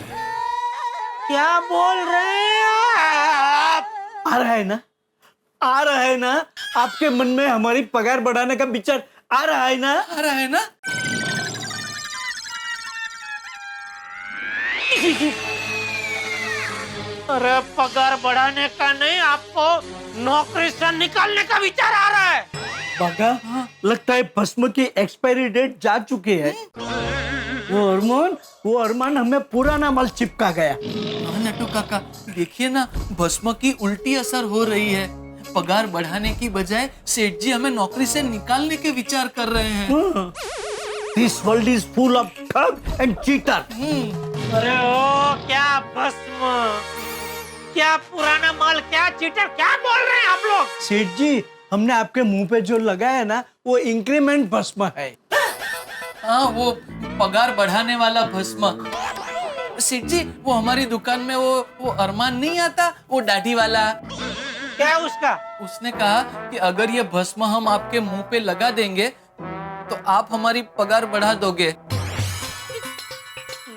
क्या बोल रहे हैं आप? आ रहा है ना? आ रहा है ना? आपके मन में हमारी पगार बढ़ाने का विचार आ रहा है ना? आ रहा है ना? अरे पगार बढ़ाने का नहीं, आपको नौकरी से निकालने का विचार आ रहा है। बागा, लगता है भस्म की एक्सपायरी डेट जा चुकी है। वो अरमान हमें पुराना माल चिपका गया। नट्टू काका, देखिए ना, भस्म की उल्टी असर हो रही है। पगार बढ़ाने की बजाय सेठ जी हमें नौकरी से निकालने के विचार कर रहे हैं। This world is full of thug and cheater. अरे ओ, क्या भस्म, क्या पुराना माल, क्या चीटर, क्या बोल रहे हैं आप लोग? सेठ जी, हमने आपके मुंह पे जो लगाया ना, वो इंक्रीमेंट भस्म है। हाँ, वो पगार बढ़ाने वाला भस्म। सेठ जी, वो हमारी दुकान में वो अरमान नहीं आता, वो दाढ़ी वाला। क्या है उसका? उसने कहा कि अगर ये भस्म हम आपके मुंह पे लगा देंगे तो आप हमारी पगार बढ़ा दोगे।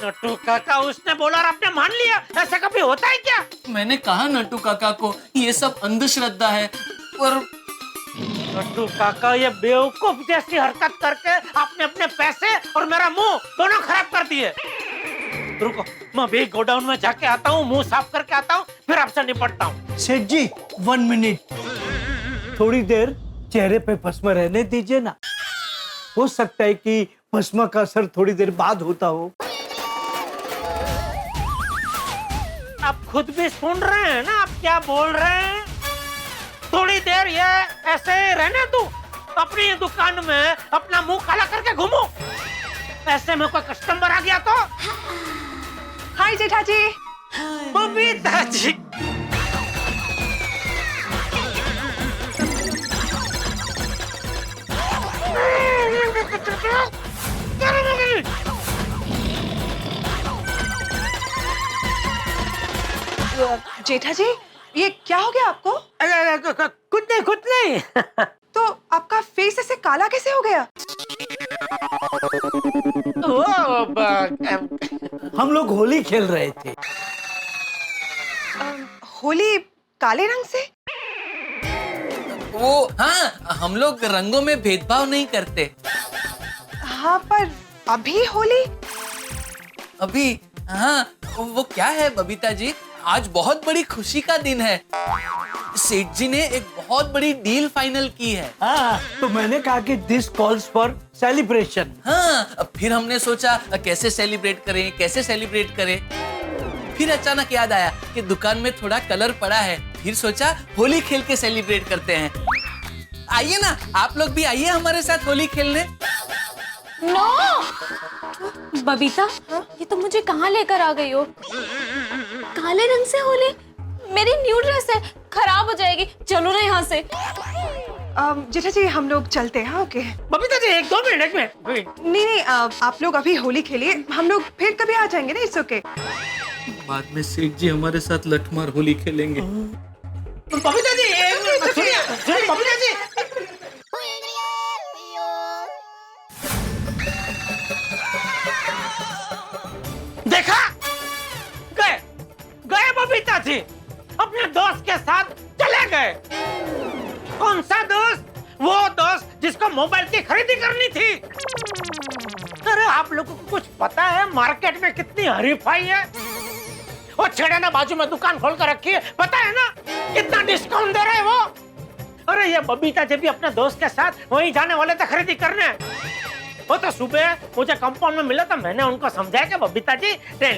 नट्टू काका, उसने बोला और आपने मान लिया? ऐसा कभी होता है क्या? मैंने कहा नट्टू काका को ये सब अंधश्रद्धा है, पर नट्टू काका, ये बेवकूफ जैसी हरकत करके आपने अपने पैसे और मेरा मुंह दोनों खराब कर दिए। रुको, मैं भी गोडाउन में जाके आता हूँ, मुंह साफ करके आता हूँ, फिर आपसे निपटता हूँ। सेठ जी, 1 मिनट, थोड़ी देर चेहरे पे भस्म रहने दीजिए ना। हो सकता है कि भस्म का असर थोड़ी देर बाद होता हो। आप खुद भी सुन रहे हैं ना, आप क्या बोल रहे हैं? थोड़ी देर ये ऐसे रहने दूं, अपनी दुकान में अपना मुंह काला करके घूमूं? ऐसे में कोई कस्टमर आ गया तो? हाय जेठा जी। बबीता जी। जेठा जी, ये क्या हो गया आपको? कुछ नहीं। तो आपका फेस ऐसे काला कैसे हो गया? हम लोग होली खेल रहे थे। होली काले रंग से? वो हाँ, हम लोग रंगों में भेदभाव नहीं करते। हाँ, पर अभी होली? अभी हाँ, वो क्या है बबीता जी, आज बहुत बड़ी खुशी का दिन है। सेठ जी ने एक बहुत बड़ी डील फाइनल की है। हाँ, तो मैंने कहा कि दिस कॉल्स फॉर सेलिब्रेशन। हाँ, फिर हमने सोचा कैसे सेलिब्रेट करें। फिर अचानक याद आया कि दुकान में थोड़ा कलर पड़ा है। फिर सोचा होली खेल के सेलिब्रेट करते हैं। आइए ना, आप लोग भी आइए हमारे साथ होली खेलने। नो बबीता, ये तुम मुझे कहाँ लेकर आ गई हो? काले रंग से होली? मेरी न्यू ड्रेस है, खराब हो जाएगी। चलो ना यहाँ से। जेठा जी, हम लोग चलते हैं। हाँ, ओके। बबीता जी 1-2 मिनट में। नहीं, आप लोग अभी होली खेलिए, हम लोग फिर कभी आ जाएंगे ना, इट्स ओके। बाद में सेठ जी हमारे साथ लठमार होली खेलेंगे। बबीता जी सुनिए, बबीता जी। देखा, गए बबीता जी अपने दोस्त के साथ चले गए। कौन सा दोस्त? वो दोस्त जिसको मोबाइल की खरीदी करनी थी। अरे आप लोगों को कुछ पता है मार्केट में कितनी हरीफाई है? वो छेड़ा ना बाजू में दुकान खोल कर रखी है, पता है ना कितना डिस्काउंट दे रहे हैं वो। अरे ये बबीता जी भी अपने दोस्त के साथ वहीं जाने वाले थे खरीदी करने। वो तो सुबह मुझे कंपाउंड में मिला, तो मैंने उनको समझाया कि बबीता जी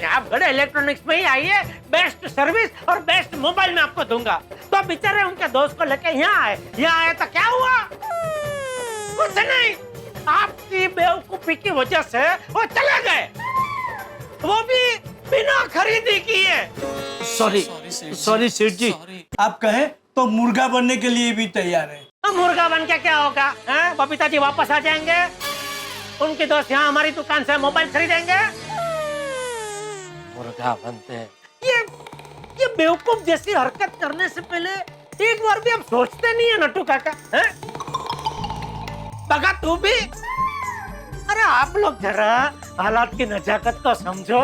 आप गड़े इलेक्ट्रॉनिक्स में ही आइए, बेस्ट सर्विस और बेस्ट मोबाइल में आपको दूंगा। तो बेचारे उनके दोस्त को लेके यहाँ आए तो क्या हुआ? कुछ नहीं, आपकी बेवकूफी की वजह से वो चले गए, वो भी बिना खरीदी किए। सॉरी सेठ जी, आप कहें तो मुर्गा बनने के लिए भी तैयार है। मुर्गा बन के क्या होगा? बबीता जी वापस आ जाएंगे, उनके दोस्त यहाँ हमारी दुकान से मोबाइल खरीदेंगे। मुर्गा बनते हैं। ये बेवकूफ जैसी हरकत करने से पहले एक बार भी हम सोचते नहीं है नट्टू काका। बगा तू भी। अरे आप लोग जरा हालात की नजाकत को समझो।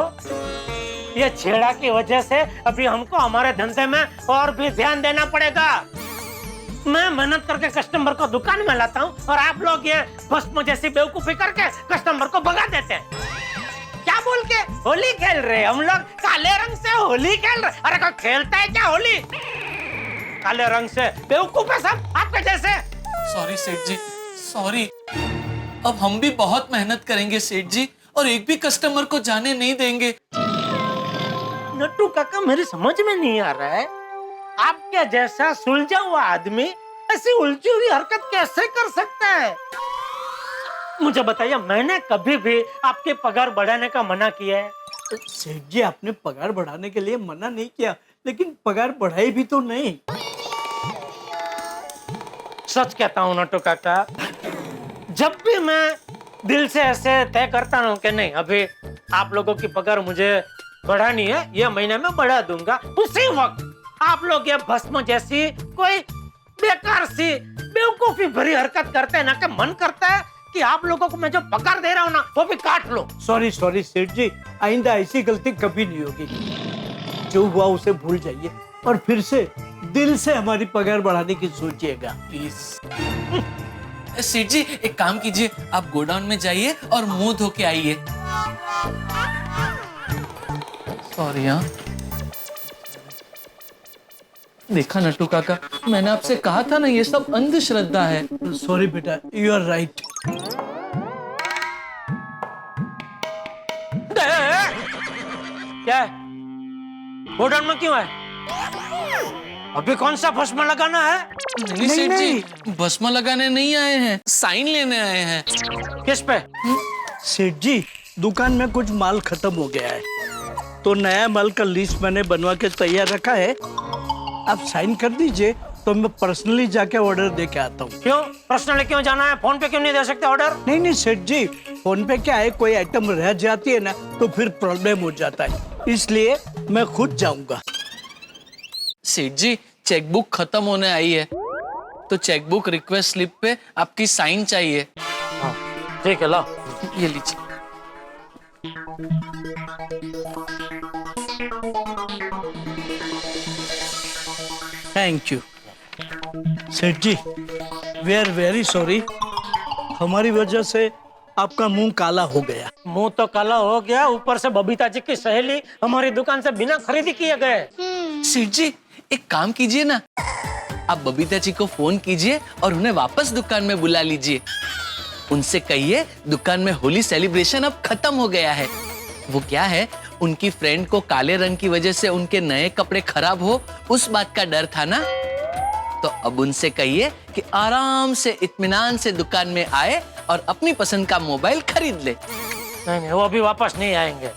ये छेड़ा की वजह से अभी हमको हमारे धंधे में और भी ध्यान देना पड़ेगा। मैं मेहनत करके कस्टमर को दुकान में लाता हूँ और आप लोग ये भस्म जैसी बेवकूफी करके कस्टमर को भगा देते हैं। क्या बोल के होली खेल रहे? हम लोग काले रंग से होली खेल रहे। अरे कोई खेलता है क्या होली काले रंग से? बेवकूफ है सब आपके जैसे। सॉरी सेठ जी, सॉरी। अब हम भी बहुत मेहनत करेंगे सेठ जी, और एक भी कस्टमर को जाने नहीं देंगे। नट्टू काका, मेरी समझ में नहीं आ रहा है, आपके जैसा सुलझा हुआ आदमी ऐसी उलझी हुई हरकत कैसे कर सकता है? मुझे बताइए, मैंने कभी भी आपके पगार बढ़ाने का मना किया है? सेठ जी, आपने पगार बढ़ाने के लिए मना नहीं किया, लेकिन पगार बढ़ाई भी तो नहीं। सच कहता हूँ नट्टू काका, जब भी मैं दिल से ऐसे तय करता हूँ कि नहीं अभी आप लोगों की पगार मुझे बढ़ानी है, ये महीने में बढ़ा दूंगा, उसी वक्त आप लोग ये भस्म जैसी कोई बेकार सी बेवकूफी भरी हरकत करते हैं ना, कि मन करता है कि आप लोगों को मैं जो पगार दे रहा हूँ ना वो भी काट लो। सॉरी सेठ जी, आइंदा ऐसी गलती कभी नहीं होगी। जो हुआ उसे भूल जाइए और फिर से दिल से हमारी पगार बढ़ाने की सोचिएगा प्लीज। सेठ जी एक काम कीजिए, आप गोडाउन में जाइए और मुंह धो के आइए। सॉरी। हाँ देखा नट्टू काका, मैंने आपसे कहा था ना ये सब अंधश्रद्धा है। सॉरी बेटा, यू आर राइट। क्या गोडाउन में क्यों है? अभी कौन सा भस्म लगाना है? नहीं सेठ जी, भस्म लगाने नहीं आए हैं, साइन लेने आए हैं। किस पे? सेठ जी, दुकान में कुछ माल खत्म हो गया है, तो नया माल का लिस्ट मैंने बनवा के तैयार रखा है। आप साइन कर दीजिए तो मैं पर्सनली जाके ऑर्डर दे के आता हूँ। क्यों पर्सनली क्यों जाना है? फोन पे क्यों नहीं दे सकते ऑर्डर? नहीं सेठ जी, फोन पे क्या है, कोई आइटम रह जाती है ना तो फिर प्रॉब्लम हो जाता है, इसलिए मैं खुद जाऊंगा। सेठ जी चेकबुक खत्म होने आई है, तो चेकबुक रिक्वेस्ट स्लिप पे आपकी साइन चाहिए। ठीक है, लो ये लीजिए। थैंक यू सेठ जी, वी आर वेरी सॉरी। हमारी वजह से आपका मुंह काला हो गया। मुंह तो काला हो गया, ऊपर से बबीता जी की सहेली हमारी दुकान से बिना खरीदी किए गए। सेठ जी एक काम कीजिए ना, आप बबीता जी को फोन कीजिए और उन्हें वापस दुकान में बुला लीजिए। उनसे कहिए दुकान में होली सेलिब्रेशन अब खत्म हो गया है। वो क्या है, उनकी फ्रेंड को काले रंग की वजह से उनके नए कपड़े खराब हो, उस बात का डर था ना। तो अब उनसे कहिए कि आराम से इत्मीनान से दुकान में आए और अपनी पसंद का मोबाइल खरीद ले। नहीं, वो अभी वापस नहीं आएंगे।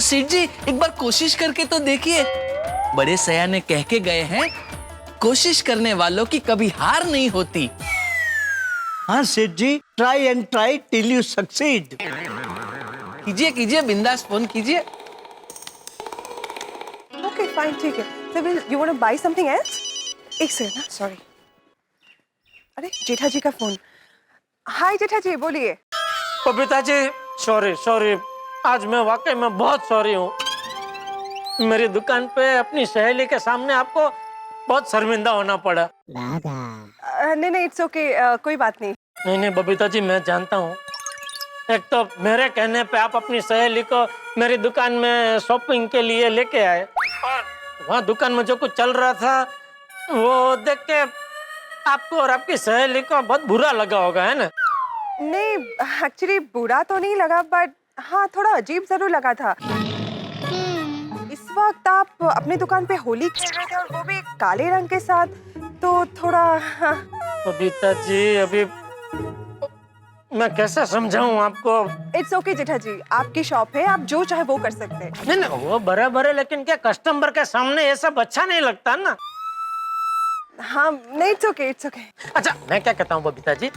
सेठ जी एक बार कोशिश करके तो देखिए। बड़े सयाने कह के गए हैं, कोशिश करने वालों की कभी हार नहीं होती। हाँ Seth ji, try and try till you succeed. कीजिए कीजिए, बिंदास फोन कीजिए। ओके फाइन, ठीक है। Sybil, you want to buy something else? एक सेकंड ना, सॉरी। अरे जेठा जी का फोन। हाय जेठा जी, बोलिए। बबीता जी सॉरी सॉरी, आज मैं वाकई में बहुत सॉरी हूँ। मेरी दुकान पे अपनी सहेली के सामने आपको बहुत शर्मिंदा होना पड़ा। नहीं नहीं, इट्स ओके, कोई बात नहीं। नहीं बबीता जी, मैं जानता हूँ। एक तो मेरे कहने पे आप अपनी सहेली को मेरी दुकान में शॉपिंग के लिए लेके आए, और वहाँ दुकान में जो कुछ चल रहा था वो देख के आपको और आपकी सहेली को बहुत बुरा लगा होगा, है ना? नहीं, एक्चुअली बुरा तो नहीं लगा, बट हाँ थोड़ा अजीब जरूर लगा था। इस वक्त आप अपनी दुकान पे होली खेल रहे थे और वो भी काले रंग के साथ, तो थोड़ा हाँ। बबीता जी अभी मैं कैसे समझाऊं आपको? इट्स ओके जेठा जी, आपकी शॉप है, आप जो चाहे वो कर सकते हैं। नहीं वो बराबर है, लेकिन क्या कस्टमर के सामने ये सब अच्छा नहीं लगता ना। हाँ नहीं, इट्स ओके इट्स ओके। अच्छा मैं क्या कहता हूँ बबीता जी,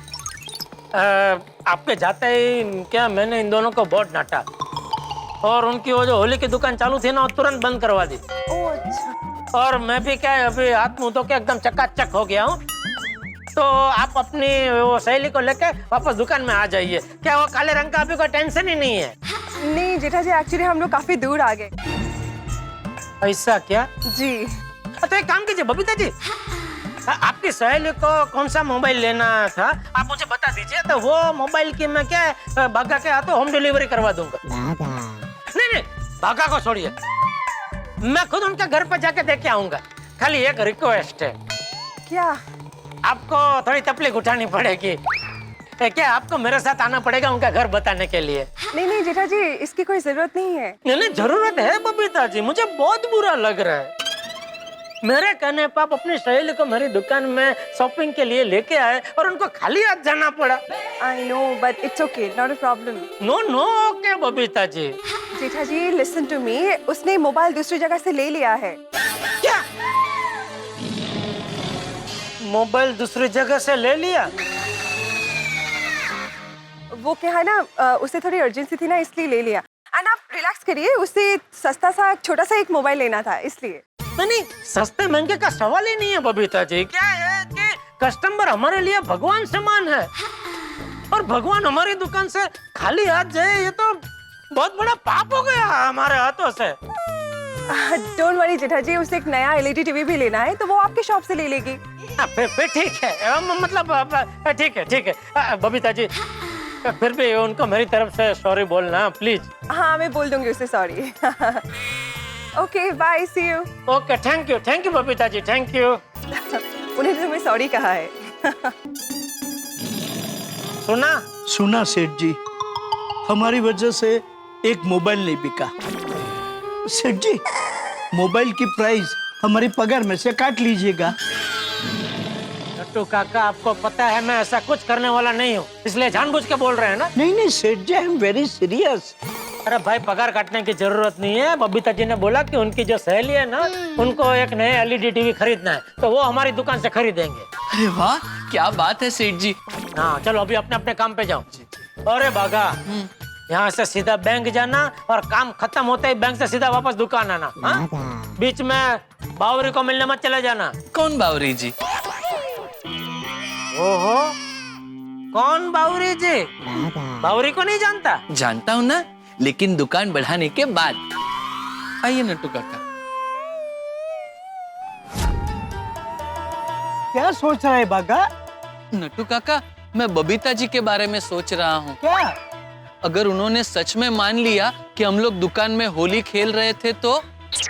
आपके जाते ही क्या मैंने इन दोनों को बहुत डांटा, और उनकी वो जो होली की दुकान चालू थी ना वो तुरंत बंद करवा दी। ओह अच्छा। और मैं भी क्या अभी हाथ मुंह धो के एकदम चकाचक हो गया हूँ। तो आप अपनी वो सहेली को लेके वापस दुकान में आ जाइए। क्या वो काले रंग का अभी कोई टेंशन ही नहीं है? नहीं जेठा जी, एक्चुअली हम लोग काफी दूर आ गए। ऐसा क्या? जी। तो एक काम कीजिए बबीता जी, आपकी सहेली को कौन सा मोबाइल लेना था आप मुझे बता दीजिए, तो वो मोबाइल की मैं क्या भागा के हाथों होम डिलीवरी करवा दूंगा। नहीं भागा को छोड़िए, मैं खुद उनके घर पर जाके देख के आऊंगा। खाली एक रिक्वेस्ट है। क्या? आपको थोड़ी तकलीफ उठानी पड़ेगी। क्या आपको मेरे साथ आना पड़ेगा उनका घर बताने के लिए? नहीं जेठा जी, इसकी कोई जरूरत नहीं है। नहीं जरूरत है बबीता जी, मुझे बहुत बुरा लग रहा है। मेरे कहने पर आप अपनी सहेली को मेरी दुकान में शॉपिंग के लिए लेके आए और उनको खाली हाथ जाना पड़ा। I know, but it's okay, not a problem. No okay Babita ji. Jetha ji listen to me, उसने मोबाइल दूसरी जगह से ले लिया है। क्या? मोबाइल दूसरी जगह से ले लिया? वो क्या है ना, उसे थोड़ी अर्जेंसी थी ना, इसलिए ले लिया। एंड आप रिलैक्स करिए, उसे सस्ता सा छोटा सा एक मोबाइल लेना था, इसलिए। नहीं सस्ते महंगे का सवाल ही नहीं है बबीता जी। क्या है कि कस्टमर हमारे लिए भगवान समान है, और भगवान हमारी दुकान से खाली हाथ जाए ये तो बहुत बड़ा पाप हो गया हमारे हाथों से। डोंट वरी जेठा जी, उसे एक नया एलईडी टीवी भी लेना है, तो वो आपके शॉप से ले लेगी। फिर ठीक है, मतलब ठीक है बबीता जी, फिर भी उनको मेरी तरफ से सॉरी बोलना प्लीज। हाँ मैं बोल दूंगी उसे sorry. Okay bye, see you. Okay thank you Babita ji, thank you. उन्हें तो मैं सॉरी कहा है। सुना सेठ जी, हमारी वजह से एक मोबाइल नहीं बिका। सेठ जी, मोबाइल की प्राइस हमारी पगार में से काट लीजिएगा। नट्टू काका, आपको पता है मैं ऐसा कुछ करने वाला नहीं हूँ, इसलिए जानबूझ के बोल रहे हैं ना? नहीं सेठ जी, आई एम वेरी सीरियस। अरे भाई पगार काटने की जरूरत नहीं है। बबीता जी ने बोला कि उनकी जो सहेली है ना, उनको एक नए एलईडी टीवी खरीदना है, तो वो हमारी दुकान से खरीदेंगे। अरे वाह, क्या बात है सेठ जी। हाँ चलो अभी अपने अपने काम पे जाओ। अरे बागा, यहाँ से सीधा बैंक जाना और काम खत्म होते ही बैंक से सीधा वापस दुकान आना। बीच में बावरी को मिलने मत चले जाना। कौन बावरी जी? ओहो, कौन बावरी जी? बावरी को नहीं जानता? जानता हूँ ना, लेकिन दुकान बढ़ाने के बाद। आइए नट्टू काका। क्या सोच रहा है बागा? नट्टू काका, मैं बबीता जी के बारे में सोच रहा हूँ। क्या? अगर उन्होंने सच में मान लिया कि हम लोग दुकान में होली खेल रहे थे तो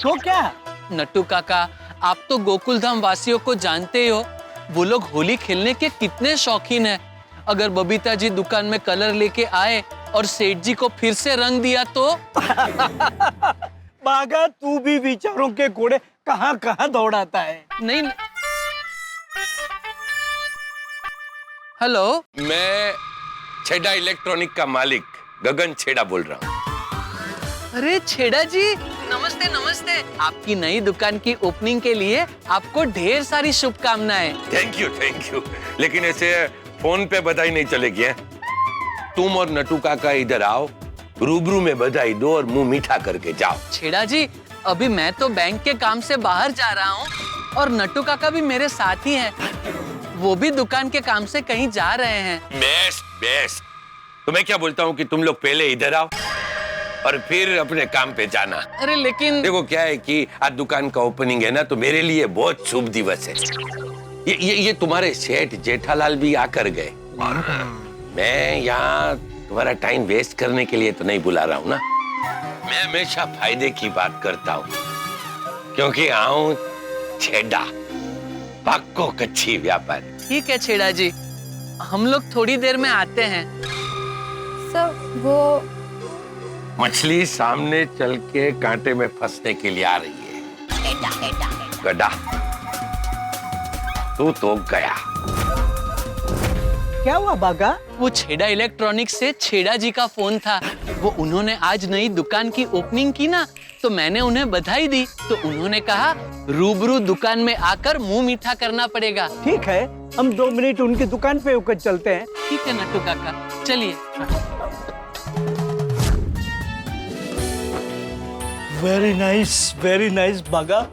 क्या? नट्टू काका, आप तो गोकुल धाम वासियों को जानते ही हो, वो लोग होली खेलने के कितने शौकीन हैं। अगर बबीता जी दुकान में कलर लेके आए और सेठ जी को फिर से रंग दिया तो बागा, तू भी विचारों के घोड़े कहाँ कहाँ दौड़ाता है। नहीं। हेलो, मैं छेड़ा इलेक्ट्रॉनिक का मालिक गगन छेड़ा बोल रहा हूँ। अरे छेड़ा जी, नमस्ते नमस्ते। आपकी नई दुकान की ओपनिंग के लिए आपको ढेर सारी शुभकामनाएं। Thank you. लेकिन ऐसे फोन पे बधाई नहीं चलेगी है? तुम और नट्टू काका इधर आओ, रूबरू में बधाई दो और मुंह मीठा करके जाओ। छेड़ा जी, अभी मैं तो बैंक के काम से बाहर जा रहा हूँ और नट्टू काका भी मेरे साथ ही हैं। वो भी दुकान के काम से कहीं जा रहे हैं। बेस्ट। तो मैं क्या बोलता हूँ कि तुम लोग पहले इधर आओ और फिर अपने काम पे जाना। अरे लेकिन देखो क्या है कि आज दुकान का ओपनिंग है ना, तो मेरे लिए बहुत शुभ दिवस है। ये तुम्हारे सेठ जेठालाल भी आकर गए और मैं यहाँ तुम्हारा टाइम वेस्ट करने के लिए तो नहीं बुला रहा हूँ ना। मैं हमेशा फायदे की बात करता हूँ, क्योंकि आऊं छेड़ा पक्को कच्ची व्यापारी। ठीक है छेड़ा जी, हम लोग थोड़ी देर में आते हैं। सर वो मछली सामने चल के कांटे में फंसने के लिए आ रही है। गड्ढा तू तो गया। क्या हुआ बागा? वो छेड़ा इलेक्ट्रॉनिक्स से छेड़ा जी का फोन था। वो उन्होंने आज नई दुकान की ओपनिंग की ना, तो मैंने उन्हें बधाई दी। तो उन्होंने कहा रूबरू दुकान में आकर मुंह मीठा करना पड़ेगा। ठीक है, हम 2 मिनट उनकी दुकान पे होकर चलते हैं। ठीक है नट्टू काका, चलिए। वेरी नाइस बागा,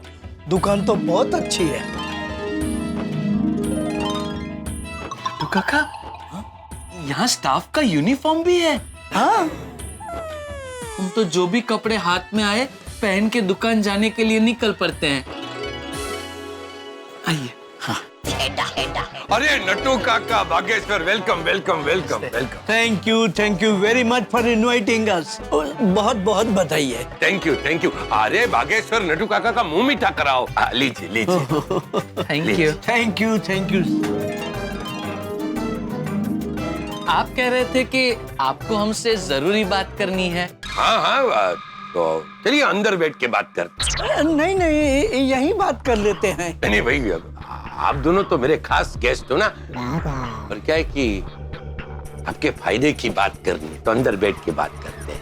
दुकान तो बहुत अच्छी है। नट्टू काका, यहाँ स्टाफ का यूनिफॉर्म भी है। हाँ, हम तो जो भी कपड़े हाथ में आए पहन के दुकान जाने के लिए निकल पड़ते हैं। आइए। हाँ। अरे नट्टू काका, Bageshwar, welcome. Thank you very much for inviting us. बहुत बहुत बधाई है। Thank you. अरे बागेश्वर, नट्टू काका का मुंह मीठा कराओ। लीजिए। Thank you. Thank you. आप कह रहे थे कि आपको हमसे जरूरी बात करनी है। हाँ, तो चलिए अंदर बैठ के बात करते। नहीं, यही बात कर लेते हैं। नहीं भाई, आप दोनों तो मेरे खास गेस्ट हो ना, और क्या है कि आपके फायदे की बात करनी है, तो अंदर बैठ के बात करते हैं।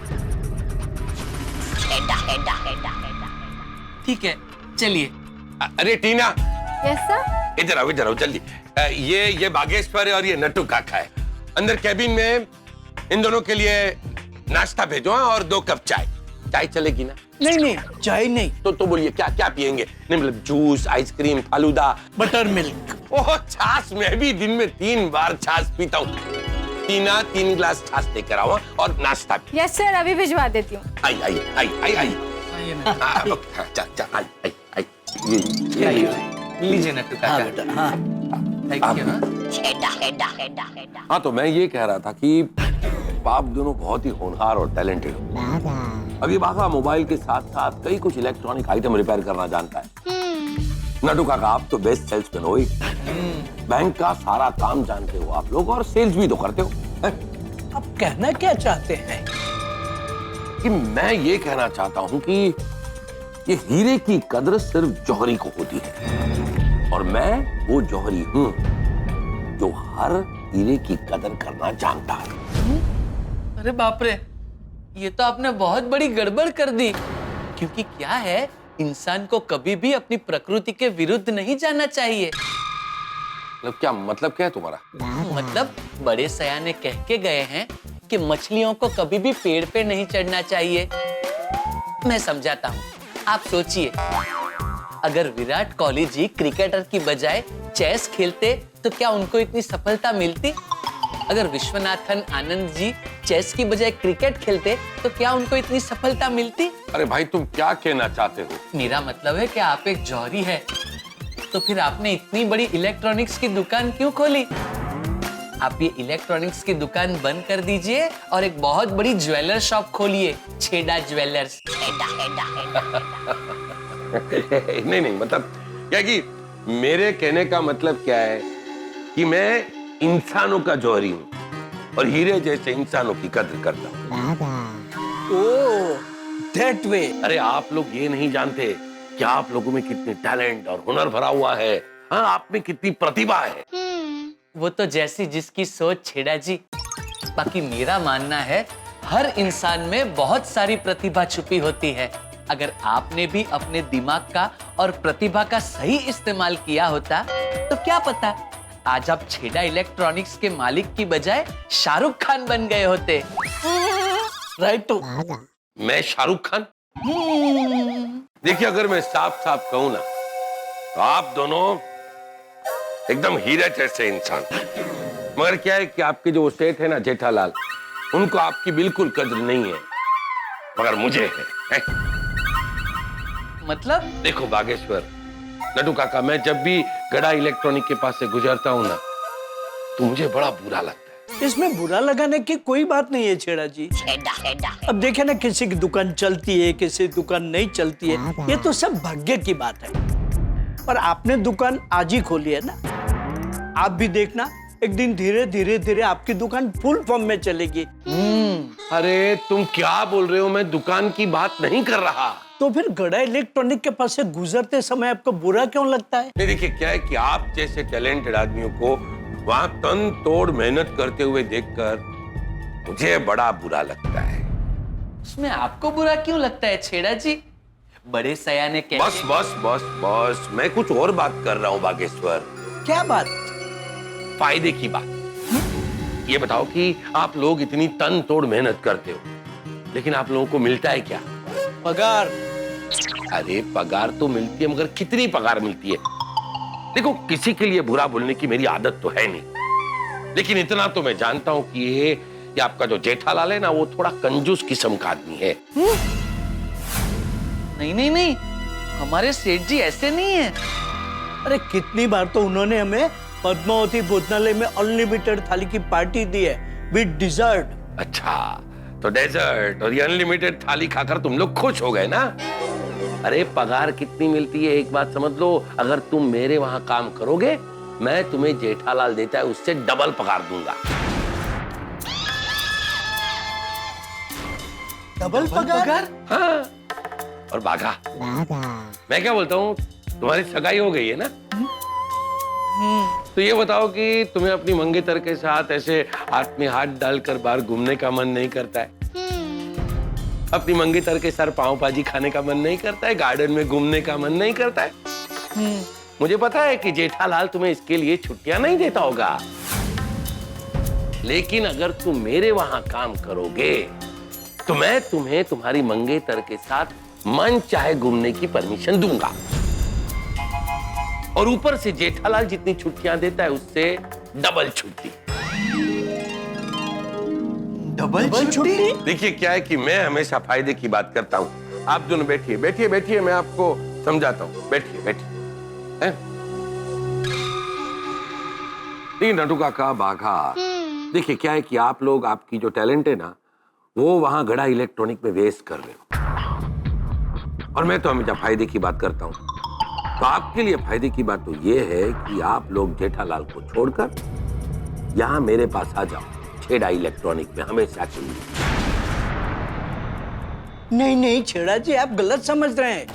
ठीक है, चलिए। अरे टीना, यस सर। इधर आओ जल्दी। ये बागेश्वर है और ये नट्टू काका है। अंदर कैबिन में इन दोनों के लिए नाश्ता भेजो और 2 कप चाय चलेगी ना? नहीं, चाय नहीं। तो बोलिए क्या पियेंगे? नहीं मतलब juice, ice cream, falooda, buttermilk. Oh छाछ, मैं भी दिन में 3 बार छाछ पीता हूँ। टीना 3 गिलास छाछ लेकर आओ और नाश्ता। यस सर, अभी भिजवा देती हूँ। आई। लीजिए नट्टू काका। Thank you. हाँ, तो मैं ये कह रहा था कि आप दोनों बहुत ही होनहार और टैलेंटेड हो। अब ये बागा मोबाइल के साथ साथ कई कुछ इलेक्ट्रॉनिक आइटम रिपेयर करना जानता है। नट्टू काका, आप तो बेस्ट सेल्समैन हो ही। बैंक का सारा काम जानते हो आप लोग, और सेल्स भी तो करते हो। आप कहना क्या चाहते हैं? कि मैं ये कहना चाहता हूँ कि ये हीरे की कदर सिर्फ जौहरी को होती है, और मैं वो जौहरी हूँ जो हर हीरे की कदर करना जानता है। अरे बाप रे, ये तो आपने बहुत बड़ी गड़बड़ कर दी। क्योंकि क्या है, इंसान को कभी भी अपनी प्रकृति के विरुद्ध नहीं जाना चाहिए। मतलब क्या है तुम्हारा? मतलब बड़े सयाने कह के गए हैं कि मछलियों को कभी भी पेड़ पे नहीं चढ़ना चाहिए। मैं समझाता हूँ, आप सोचिए, अगर विराट कोहली जी क्रिकेटर की बजाय चेस खेलते तो क्या उनको इतनी सफलता मिलती? अगर विश्वनाथन आनंद जी चेस की बजाय क्रिकेट खेलते तो क्या उनको इतनी सफलता मिलती? अरे भाई, तुम क्या कहना चाहते हो? मेरा मतलब है कि आप एक जौहरी है, तो फिर आपने इतनी बड़ी इलेक्ट्रॉनिक्स की दुकान क्यों खोली? आप ये इलेक्ट्रॉनिक्स की दुकान बंद कर दीजिए और एक बहुत बड़ी ज्वेलर शॉप खोलिए, छेड़ा ज्वेलर्स। नहीं नहीं, मतलब क्या कि मेरे कहने का मतलब क्या है कि मैं इंसानों का जौहरी हूँ और हीरे जैसे इंसानों की कद्र करता हूँ। ओह, that way। अरे आप लोग ये नहीं जानते कि आप लोगों में कितनी टैलेंट और हुनर भरा हुआ है। हाँ, आप में कितनी प्रतिभा है। वो तो जैसी जिसकी सोच, छेड़ा जी। बाकी मेरा मानना है हर इंसान में बहुत सारी प्रतिभा छुपी होती है। अगर आपने भी अपने दिमाग का और प्रतिभा का सही इस्तेमाल किया होता तो क्या पता आज आप छेड़ा इलेक्ट्रॉनिक्स के मालिक की बजाय शाहरुख खान बन गए होते। राइट। तो मैं शाहरुख खान? देखिए, अगर मैं साफ साफ कहूं ना तो आप दोनों एकदम हीरे जैसे इंसान। मगर क्या है कि आपके जो सेठ है ना जेठालाल, उनको आपकी बिल्कुल कद्र नहीं है, मगर मुझे है। मतलब? देखो बागेश्वर, नटू काका, मैं जब भी गड़ा इलेक्ट्रॉनिक के पास से गुजरता हूँ ना तो मुझे बड़ा बुरा लगता है। इसमें बुरा लगाने की कोई बात नहीं है छेड़ा जी। अब देखे ना, किसी की दुकान चलती है, किसी की दुकान नहीं चलती है, ये तो सब भाग्य की बात है। पर आपने दुकान आज ही खोली है ना, आप भी देखना एक दिन धीरे धीरे धीरे आपकी दुकान फुल फॉर्म में चलेगी। अरे तुम क्या बोल रहे हो? मैं दुकान की बात नहीं कर रहा। तो फिर गड़ा इलेक्ट्रॉनिक के पास से गुजरते समय आपको बुरा क्यों लगता है? नहीं, देखिए क्या है कि आप जैसे टैलेंटेड आदमियों को वहां तन तोड़ मेहनत करते हुए देखकर मुझे बड़ा बुरा लगता है। उसमें आपको बुरा क्यों लगता है छेड़ा जी? बड़े सयाने कहते बस बस बस बस, मैं कुछ और बात कर रहा हूँ बागेश्वर। क्या बात? फायदे की बात। ये बताओ कि आप लोग इतनी तन तोड़ मेहनत करते हो, लेकिन आप लोगों को मिलता है क्या? पगार। अरे पगार तो मिलती है, मगर कितनी पगार मिलती है? देखो, किसी के लिए बुरा बोलने की मेरी आदत तो है नहीं, लेकिन इतना तो मैं जानता हूं कि ये आपका जो जेठालाल है ना, वो थोड़ा कंजूस किस्म का आदमी है। नहीं नहीं नहीं, हमारे सेठ जी ऐसे नहीं है। अरे कितनी बार तो उन्होंने हमें पद्मावती भोजनालय में अनलिमिटेड थाली की पार्टी दी है विद डिजर्ट। अच्छा, तो डेजर्ट और ये अनलिमिटेड थाली खाकर तुम लोग खुश हो गए ना? अरे पगार कितनी मिलती है एक बात समझ लो, अगर तुम मेरे वहां काम करोगे, मैं तुम्हें जेठालाल देता है उससे डबल पगार दूंगा। डबल पगार? हाँ। और बाघा, मैं क्या बोलता हूँ, तुम्हारी सगाई हो गई है ना? तो ये बताओ कि तुम्हें अपनी मंगेतर के साथ ऐसे हाथ में हाथ डालकर बाहर घूमने का मन नहीं करता है? अपनी मंगेतर के सर पाव भाजी खाने का मन नहीं करता है? गार्डन में घूमने का मन नहीं करता है? मुझे पता है कि जेठालाल तुम्हें इसके लिए छुट्टियां नहीं देता होगा, लेकिन अगर तुम मेरे वहां काम करोगे तो मैं तुम्हें तुम्हारी मंगेतर के साथ मन चाहे घूमने की परमिशन दूंगा, और ऊपर से जेठालाल जितनी छुट्टियां देता है उससे डबल छुट्टी। डबल छुट्टी? देखिए क्या है कि मैं हमेशा फायदे की बात करता हूँ। आप दोनों बैठिए बैठिए बैठिए, मैं आपको समझाता हूँ। बैठिए बैठिए। नटू काका, बाघा, देखिए क्या है कि आप लोग, आपकी जो टैलेंट है ना, वो वहां गड़ा इलेक्ट्रॉनिक में वेस्ट कर रहे हो, और मैं तो हमेशा फायदे की बात करता हूँ। तो आपके लिए फायदे की बात तो ये है कि आप लोग जेठालाल को छोड़कर यहाँ मेरे पास आ जाओ, छेड़ा इलेक्ट्रॉनिक में हमेशा के लिए। नहीं नहीं छेड़ा जी, आप गलत समझ रहे हैं।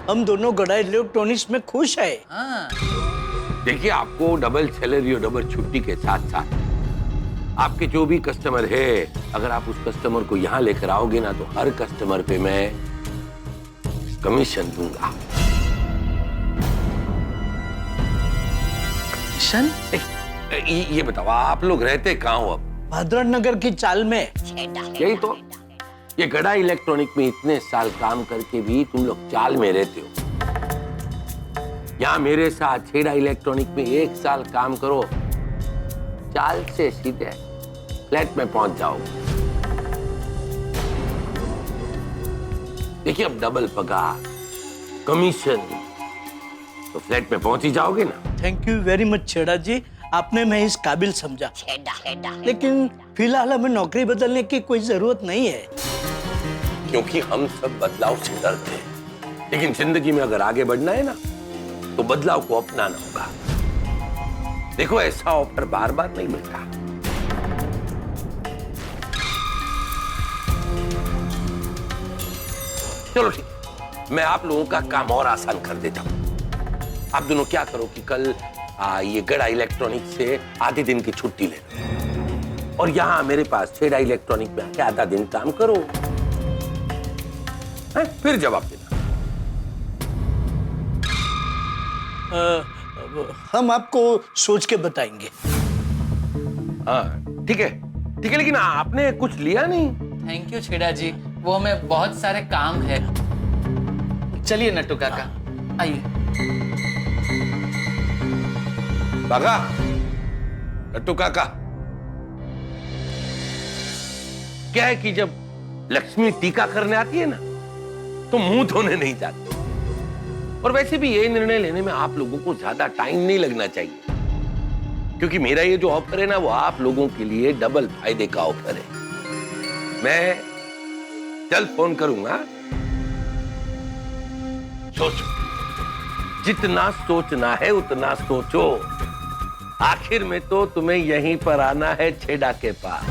हम दोनों गड़ा इलेक्ट्रॉनिक्स में खुश है। देखिए, आपको डबल सैलरी और डबल छुट्टी के साथ साथ आपके जो भी कस्टमर है, अगर आप उस कस्टमर को यहाँ लेकर आओगे ना, तो हर कस्टमर पे मैं कमीशन दूंगा। कमीशन? ये बताओ, आप लोग रहते कहाँ हो अब? भद्र नगर की चाल में। यही तो, ये गड़ा इलेक्ट्रॉनिक में इतने साल काम करके भी तुम लोग चाल में रहते हो। यहाँ मेरे साथ छेड़ा इलेक्ट्रॉनिक में 1 साल काम करो, चाल से सीधे फ्लैट में पहुंच जाओगे। देखिए, अब डबल पगार, कमीशन, तो फ्लैट में पहुंच ही जाओगे ना। थैंक यू वेरी मच छेड़ा जी, आपने मैं इस काबिल समझा। लेकिन फिलहाल हमें नौकरी बदलने की कोई जरूरत नहीं है, क्योंकि हम सब बदलाव से डरते हैं, लेकिन जिंदगी में अगर आगे बढ़ना है ना तो बदलाव को अपनाना होगा। देखो ऐसा ऑफर बार बार नहीं मिलता। चलो ठीक, मैं आप लोगों का काम और आसान कर देता हूं। आप दोनों क्या करो कि कल ये गड़ा इलेक्ट्रॉनिक से आधे दिन की छुट्टी ले लो और यहाँ मेरे पास छेड़ा इलेक्ट्रॉनिक में आके आधा दिन काम करो, फिर जवाब देना। हम आपको सोच के बताएंगे। हाँ ठीक है, ठीक है, लेकिन आपने कुछ लिया नहीं। थैंक यू छेड़ा जी, वो हमें बहुत सारे काम है। चलिए नट्टू काका, आइए। काका, नट्टू काका, क्या है कि जब लक्ष्मी टीका करने आती है ना तो मुंह धोने नहीं जाती। और वैसे भी ये निर्णय लेने में आप लोगों को ज्यादा टाइम नहीं लगना चाहिए, क्योंकि मेरा ये जो ऑफर है ना वो आप लोगों के लिए डबल फायदे का ऑफर है। मैं कल फोन करूंगा, सोचो, जितना सोचना है उतना सोचो। आखिर में तो तुम्हें यहीं पर आना है छेड़ा के पास।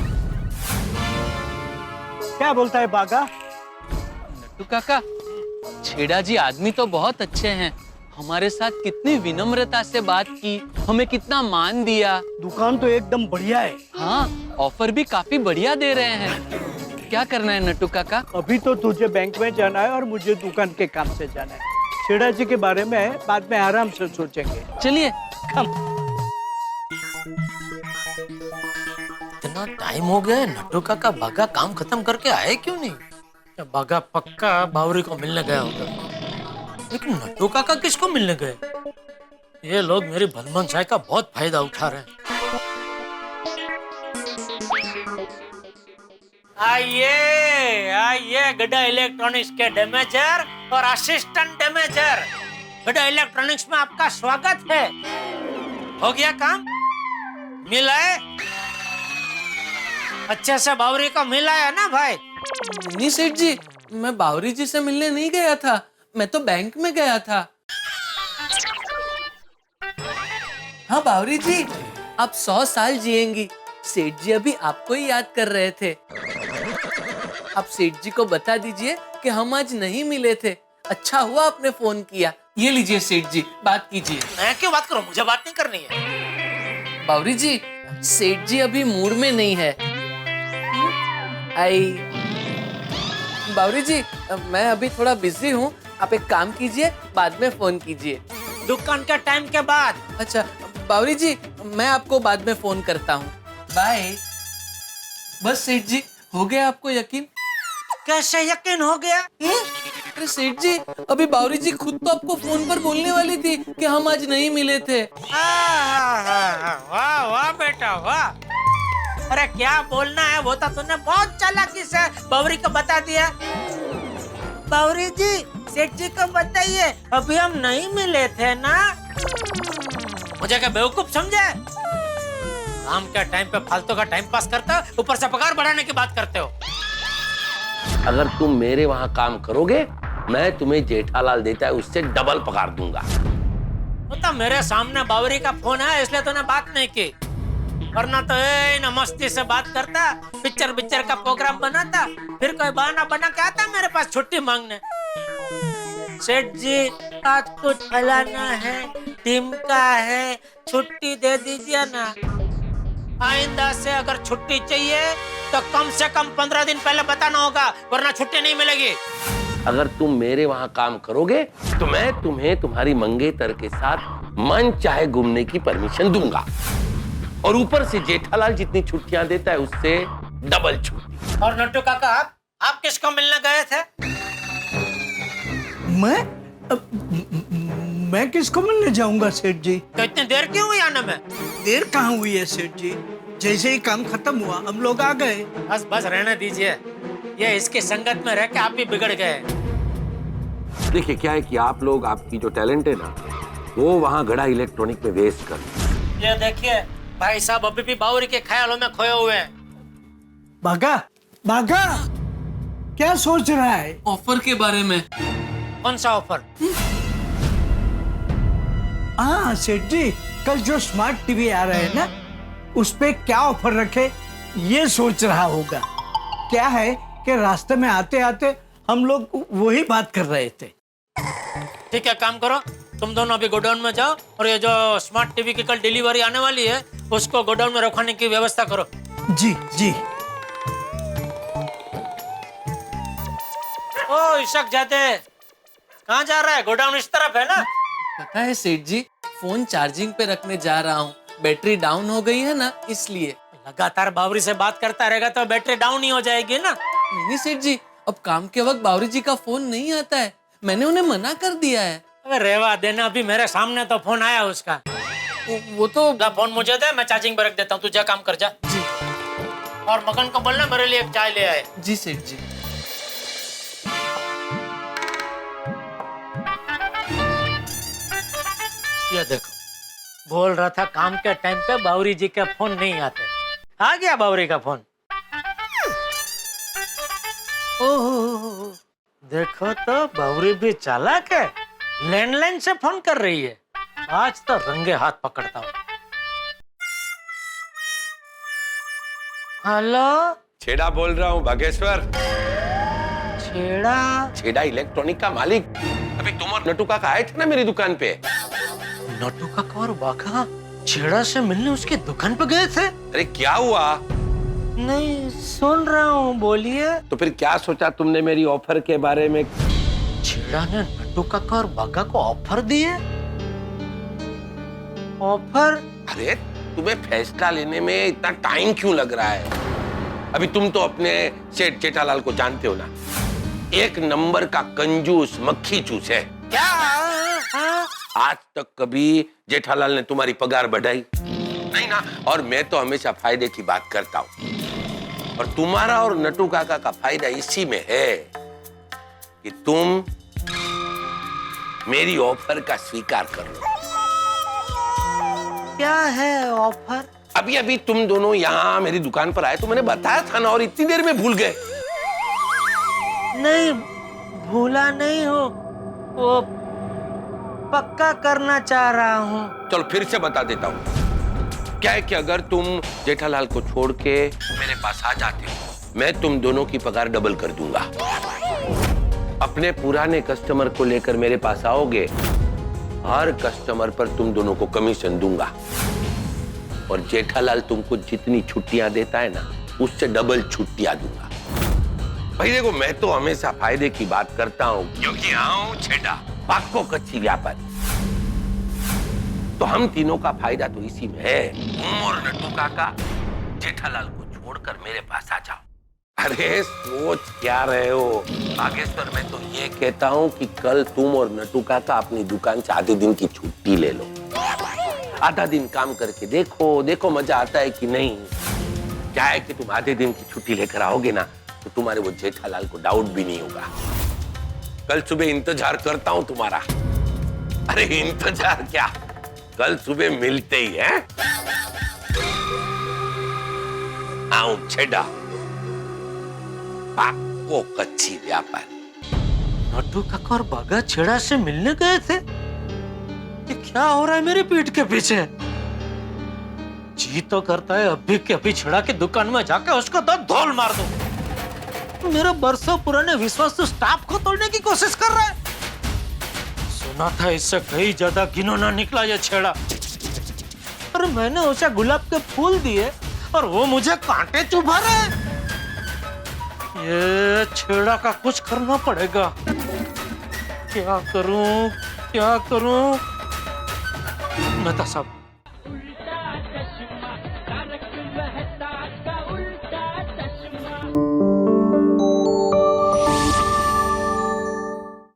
क्या बोलता है बागा? नट्टू काका, छेड़ा जी आदमी तो बहुत अच्छे हैं, हमारे साथ कितनी विनम्रता से बात की, हमें कितना मान दिया। दुकान तो एकदम बढ़िया है। हाँ, ऑफर भी काफी बढ़िया दे रहे हैं। क्या करना है नट्टू काका? अभी तो तुझे बैंक में जाना है और मुझे दुकान के काम से जाना है। छेड़ा जी के बारे में बाद में आराम से सोचेंगे। चलिए। कम। इतना टाइम हो गया है, नट्टू काका बागा काम खत्म करके आए क्यों नहीं? बागा पक्का बावरी को मिलने गया होगा, लेकिन नट्टू काका किसको मिलने गए? ये लोग मेरी भलमनसाई का बहुत फायदा उठा रहे हैं। आइए आइए गड्ढा इलेक्ट्रॉनिक्स के डैमेजर और असिस्टेंट डैमेजर। गड्ढा इलेक्ट्रॉनिक्स में आपका स्वागत है। हो गया काम? मिला है? अच्छे से बावरी को मिला है ना भाई? नहीं सेठ जी, मैं बावरी जी से मिलने नहीं गया था, मैं तो बैंक में गया था। हाँ बावरी जी, आप 100 साल जिएंगी। सेठ जी अभी आपको ही याद कर रहे थे। आप सेठ जी को बता दीजिए कि हम आज नहीं मिले थे। अच्छा हुआ आपने फोन किया। ये लीजिए सेठ जी, बात कीजिए। मैं क्यों बात करूं? मुझे बात नहीं करनी है। बावरी जी, सेठ जी अभी मूड में नहीं है। बावरी जी, मैं अभी थोड़ा बिजी हूँ, आप एक काम कीजिए, बाद में फोन कीजिए। दुकान के टाइम के बाद। अच्छा बावरी जी, मैं आपको बाद में फोन करता हूँ। बाय। बस सेठ जी, हो गया आपको यकीन? कैसे यकीन हो गया? अरे सेठ जी, अभी बावरी जी खुद तो आपको फोन पर बोलने वाली थी कि हम आज नहीं मिले थे। वाह वाह बेटा वाह। अरे क्या बोलना है वो तो तूने बहुत चालाकी से बावरी को बता दिया। बावरी जी, सेठ जी को बताइए अभी हम नहीं मिले थे ना। मुझे क्या बेवकूफ समझे? काम के टाइम पे फालतू का टाइम पास करते हो, ऊपर से पगार बढ़ाने की बात करते हो। अगर तुम मेरे वहां काम करोगे, मैं तुम्हें जेठालाल देता है उससे डबल पगार दूंगा। तो मेरे सामने बावरी का फोन है इसलिए तूने बात नहीं की, वरना तो न मस्ती से बात करता, पिक्चर का प्रोग्राम बनाता, फिर कोई बहाना बना के आता मेरे पास छुट्टी मांगने। सेठ जी, आज कुछ फलाना है, टीम का है, छुट्टी दे दीजिए ना। आइंदा से अगर छुट्टी चाहिए तो कम से कम 15 दिन पहले बताना होगा, वरना छुट्टी नहीं मिलेगी। अगर तुम मेरे वहां काम करोगे तो मैं तुम्हें तुम्हारी मंगेतर के साथ मन चाहे घूमने की परमिशन दूंगा, और ऊपर से जेठालाल जितनी छुट्टियां देता है उससे डबल छुट्टी। और नट्टू काका, आप किसको मिलने गए थे? मैं किसको मिलने जाऊंगा सेठ जी? तो इतनी देर क्यों हुई आने में? देर कहाँ हुई है सेठ जी? जैसे ही काम खत्म हुआ हम लोग आ गए। बस रहने दीजिए, ये इसकी संगत में रह के आप भी बिगड़ गए। देखिए क्या है कि आप लोग, आपकी जो टैलेंट है ना वो वहाँ घड़ा इलेक्ट्रॉनिक में वेस्ट कर। ये देखिए भाई साहब अभी भी बावरी के ख्यालों में खोए हुए हैं। भागा भागा, क्या सोच रहा है? ऑफर के बारे में। कौन सा ऑफर? हाँ सेठ जी, कल जो स्मार्ट टीवी आ रहे हैं ना, उस पे क्या ऑफर रखे ये सोच रहा होगा। क्या है कि रास्ते में आते आते हम लोग वही बात कर रहे थे। ठीक है, काम करो, तुम दोनों अभी गोडाउन में जाओ और ये जो स्मार्ट टीवी की कल डिलीवरी आने वाली है उसको गोडाउन में रखवाने की व्यवस्था करो। जी जी। ओ इशक जाते, कहाँ जा रहा है? गोडाउन इस तरफ है ना? पता है सेठ जी, फोन चार्जिंग पे रखने जा रहा हूँ, बैटरी डाउन हो गई है ना इसलिए। लगातार बावरी से बात करता रहेगा तो बैटरी डाउन ही हो जाएगी ना। नहीं सेठ जी, अब काम के वक्त बावरी जी का फोन नहीं आता है, मैंने उन्हें मना कर दिया है। अबे रेवा देना, अभी मेरे सामने तो फोन आया उसका। वो तो फोन मुझे दे, मैं चार्जिंग पे रख देता हूँ, तू जा काम कर जा। जी। और मगन को बोलना मेरे लिए एक चाय ले आए। जी सेठ जी। ये देखो, बोल रहा था काम के टाइम पे बावरी जी के फोन नहीं आते, आ गया बावरी का फोन। ओह देखो तो बावरी भी चालाक है, लैंडलाइन से फोन कर रही है। आज तो रंगे हाथ पकड़ता हूँ। हेलो, छेड़ा बोल रहा हूँ भागेश्वर। छेड़ा? छेड़ा इलेक्ट्रॉनिक का मालिक। अभी तुम और नटू काका आए थे ना मेरी दुकान पे। नटू काका और बाघा छेड़ा से मिलने उसकी दुकान पे गए थे? अरे क्या हुआ? नहीं सुन रहा हूँ, बोलिए। तो फिर क्या सोचा तुमने मेरी ऑफर के बारे में? छेड़ा ने नटू काका और बाघा को ऑफर दिए? ऑफर? अरे तुम्हें फैसला लेने में इतना टाइम क्यों लग रहा है? अभी तुम तो अपने सेठ जेठालाल को जानते हो ना, एक नंबर का कंजूस मक्खी चूस है। क्या? हाँ? आज तक कभी जेठालाल ने तुम्हारी पगार बढ़ाई नहीं ना, और मैं तो हमेशा फायदे की बात करता हूँ। और तुम्हारा और नटू काका का फायदा इसी में है कि तुम मेरी ऑफर का स्वीकार कर लो। क्या है ऑफर? अभी अभी तुम दोनों यहाँ मेरी दुकान पर आए तो मैंने बताया था ना, और इतनी देर में भूल गए। नहीं भूला नहीं हो, वो पक्का करना चाह रहा हूँ। चलो फिर से बता देता हूँ। क्या है कि अगर तुम जेठालाल को छोड़ के मेरे पास आ जाते हो, मैं तुम दोनों की पगार डबल कर दूंगा। अपने पुराने कस्टमर को लेकर मेरे पास आओगे, हर कस्टमर पर तुम दोनों को कमीशन दूंगा, और जेठालाल तुमको जितनी छुट्टियां देता है ना, उससे डबल छुट्टियां दूंगा। भाई देखो, मैं तो हमेशा फायदे की बात करता हूँ, क्योंकि हूँ छेड़ा पाको कच्ची व्यापारी। तो हम तीनों का फायदा तो इसी में है। तुम और नटू काका जेठालाल को छोड़कर मेरे पास आ जाओ। अरे सोच क्या रहे हो बागेश्वर? मैं तो ये कहता हूँ कि कल तुम और नटू काका अपनी दुकान से आधे दिन की छुट्टी ले लो। आधा दिन काम करके देखो, देखो मजा आता है कि नहीं। क्या है कि तुम आधे दिन की छुट्टी लेकर आओगे ना, तो तुम्हारे वो जेठालाल को डाउट भी नहीं होगा। कल सुबह इंतजार करता हूं तुम्हारा। अरे इंतजार क्या, कल सुबह मिलते ही है। आओ छेड़ा पाको कच्ची व्यापारी। नटू काका और बाघा छेड़ा से मिलने गए थे? ये क्या हो रहा है मेरी पीठ के पीछे? जी तो करता है अभी के अभी छेड़ा की दुकान में जाके उसको तो धौल मार दूं। मेरा बरसों पुराने विश्वास तो स्टाफ को तोड़ने की कोशिश कर रहा है। सुना था इससे कहीं ज्यादा घिनौना निकला ये छेड़ा। अरे मैंने उसे गुलाब के फूल दिए और वो मुझे कांटे चुभा रहा है। ये छेड़ा का कुछ करना पड़ेगा। क्या करूं, क्या करूं? मेहता साहब,